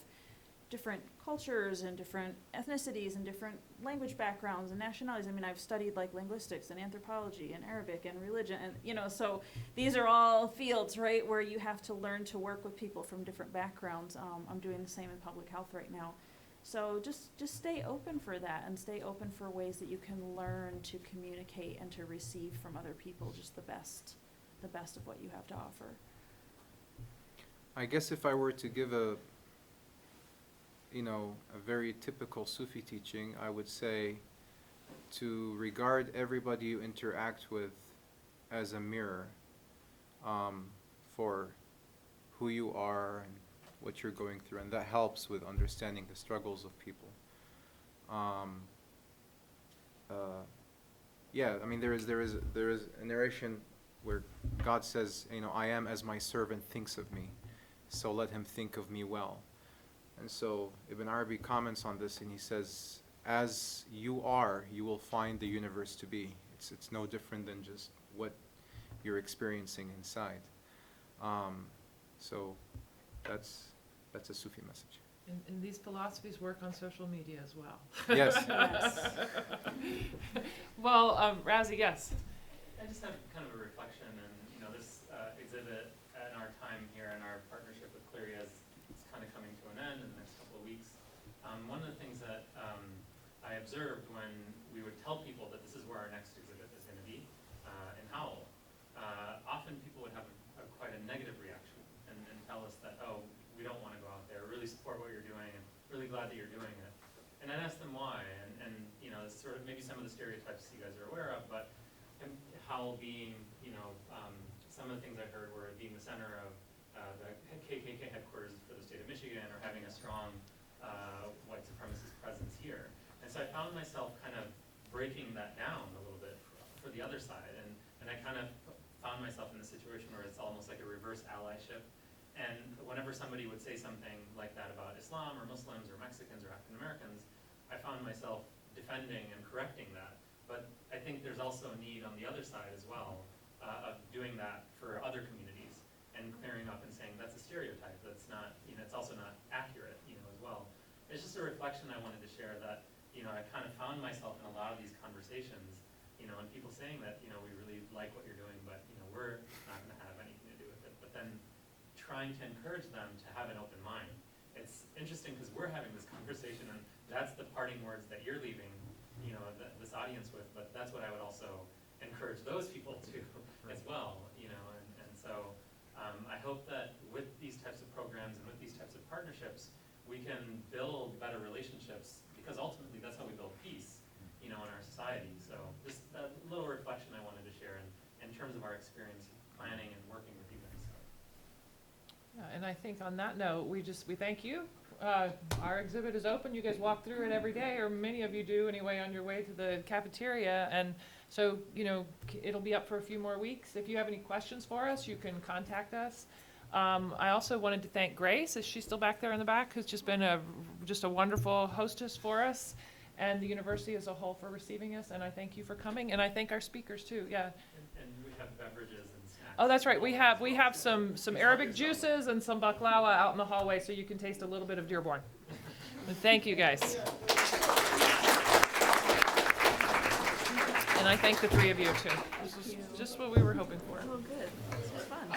different cultures and different ethnicities and different language backgrounds and nationalities. I mean, I've studied like linguistics and anthropology and Arabic and religion, and so these are all fields, right, where you have to learn to work with people from different backgrounds. I'm doing the same in public health right now. So just stay open for that, and stay open for ways that you can learn to communicate and to receive from other people just the best of what you have to offer. I guess if I were to give a very typical Sufi teaching, I would say to regard everybody you interact with as a mirror for who you are and what you're going through, and that helps with understanding the struggles of people. I mean, there is a narration where God says, I am as my servant thinks of me, so let him think of me well. And so Ibn Arabi comments on this, and he says, as you are, you will find the universe to be. It's no different than just what you're experiencing inside. So that's a Sufi message. And these philosophies work on social media as well. Yes. Yes. Well, Razzie, yes. I just have kind of a reflection, and this exhibit in our time here in our partnership with area is kind of coming to an end in the next couple of weeks. One of the things that I observed when we would tell people that this is where our next exhibit is going to be in Howell, often people would have quite a negative reaction and tell us that, oh, we don't want to go out there, really support what you're doing, and really glad that you're doing it. And I'd ask them why, and you know, it's sort of maybe some of the stereotypes you guys are aware of, but Howell being, you know, some of the things I heard were being the center of the KKK headquarters for the state of Michigan, or having a strong white supremacist presence here. And so I found myself kind of breaking that down a little bit for the other side, and I kind of found myself in a situation where it's almost like a reverse allyship. And whenever somebody would say something like that about Islam or Muslims or Mexicans or African Americans, I found myself defending and correcting that. But I think there's also a need on the other side as well of doing that for other communities and clearing up and saying that's a stereotype, that's not, you know, it's also not accurate, you know, as well. It's just a reflection I wanted to share that, you know, I kind of found myself in a lot of these conversations, you know, and people saying that, you know, we really like what you're doing, but, you know, we're not going to have anything to do with it. But then trying to encourage them to have an open mind. It's interesting because we're having this conversation, and that's the parting words that you're leaving, you know, this audience with, but that's what I would also encourage those people to as well, you know, and so I hope that with these types of programs and with these types of partnerships, we can build better relationships, because ultimately that's how we build peace, you know, in our society. So just a little reflection I wanted to share in terms of our experience planning and working with you guys. Yeah, and I think on that note, we thank you. Our exhibit is open. You guys walk through it every day, or many of you do anyway, on your way to the cafeteria. And so, you know, it'll be up for a few more weeks. If you have any questions for us, you can contact us. I also wanted to thank Grace, is she still back there in the back, who's just been just a wonderful hostess for us, and the university as a whole for receiving us. And I thank you for coming, and I thank our speakers too. Yeah. And we have beverages and snacks. Oh, that's right. We have some Arabic juices and some baklava out in the hallway, so you can taste a little bit of Dearborn. And thank you, guys. And I thank the three of you too. This is just what we were hoping for. Oh, good. This was fun.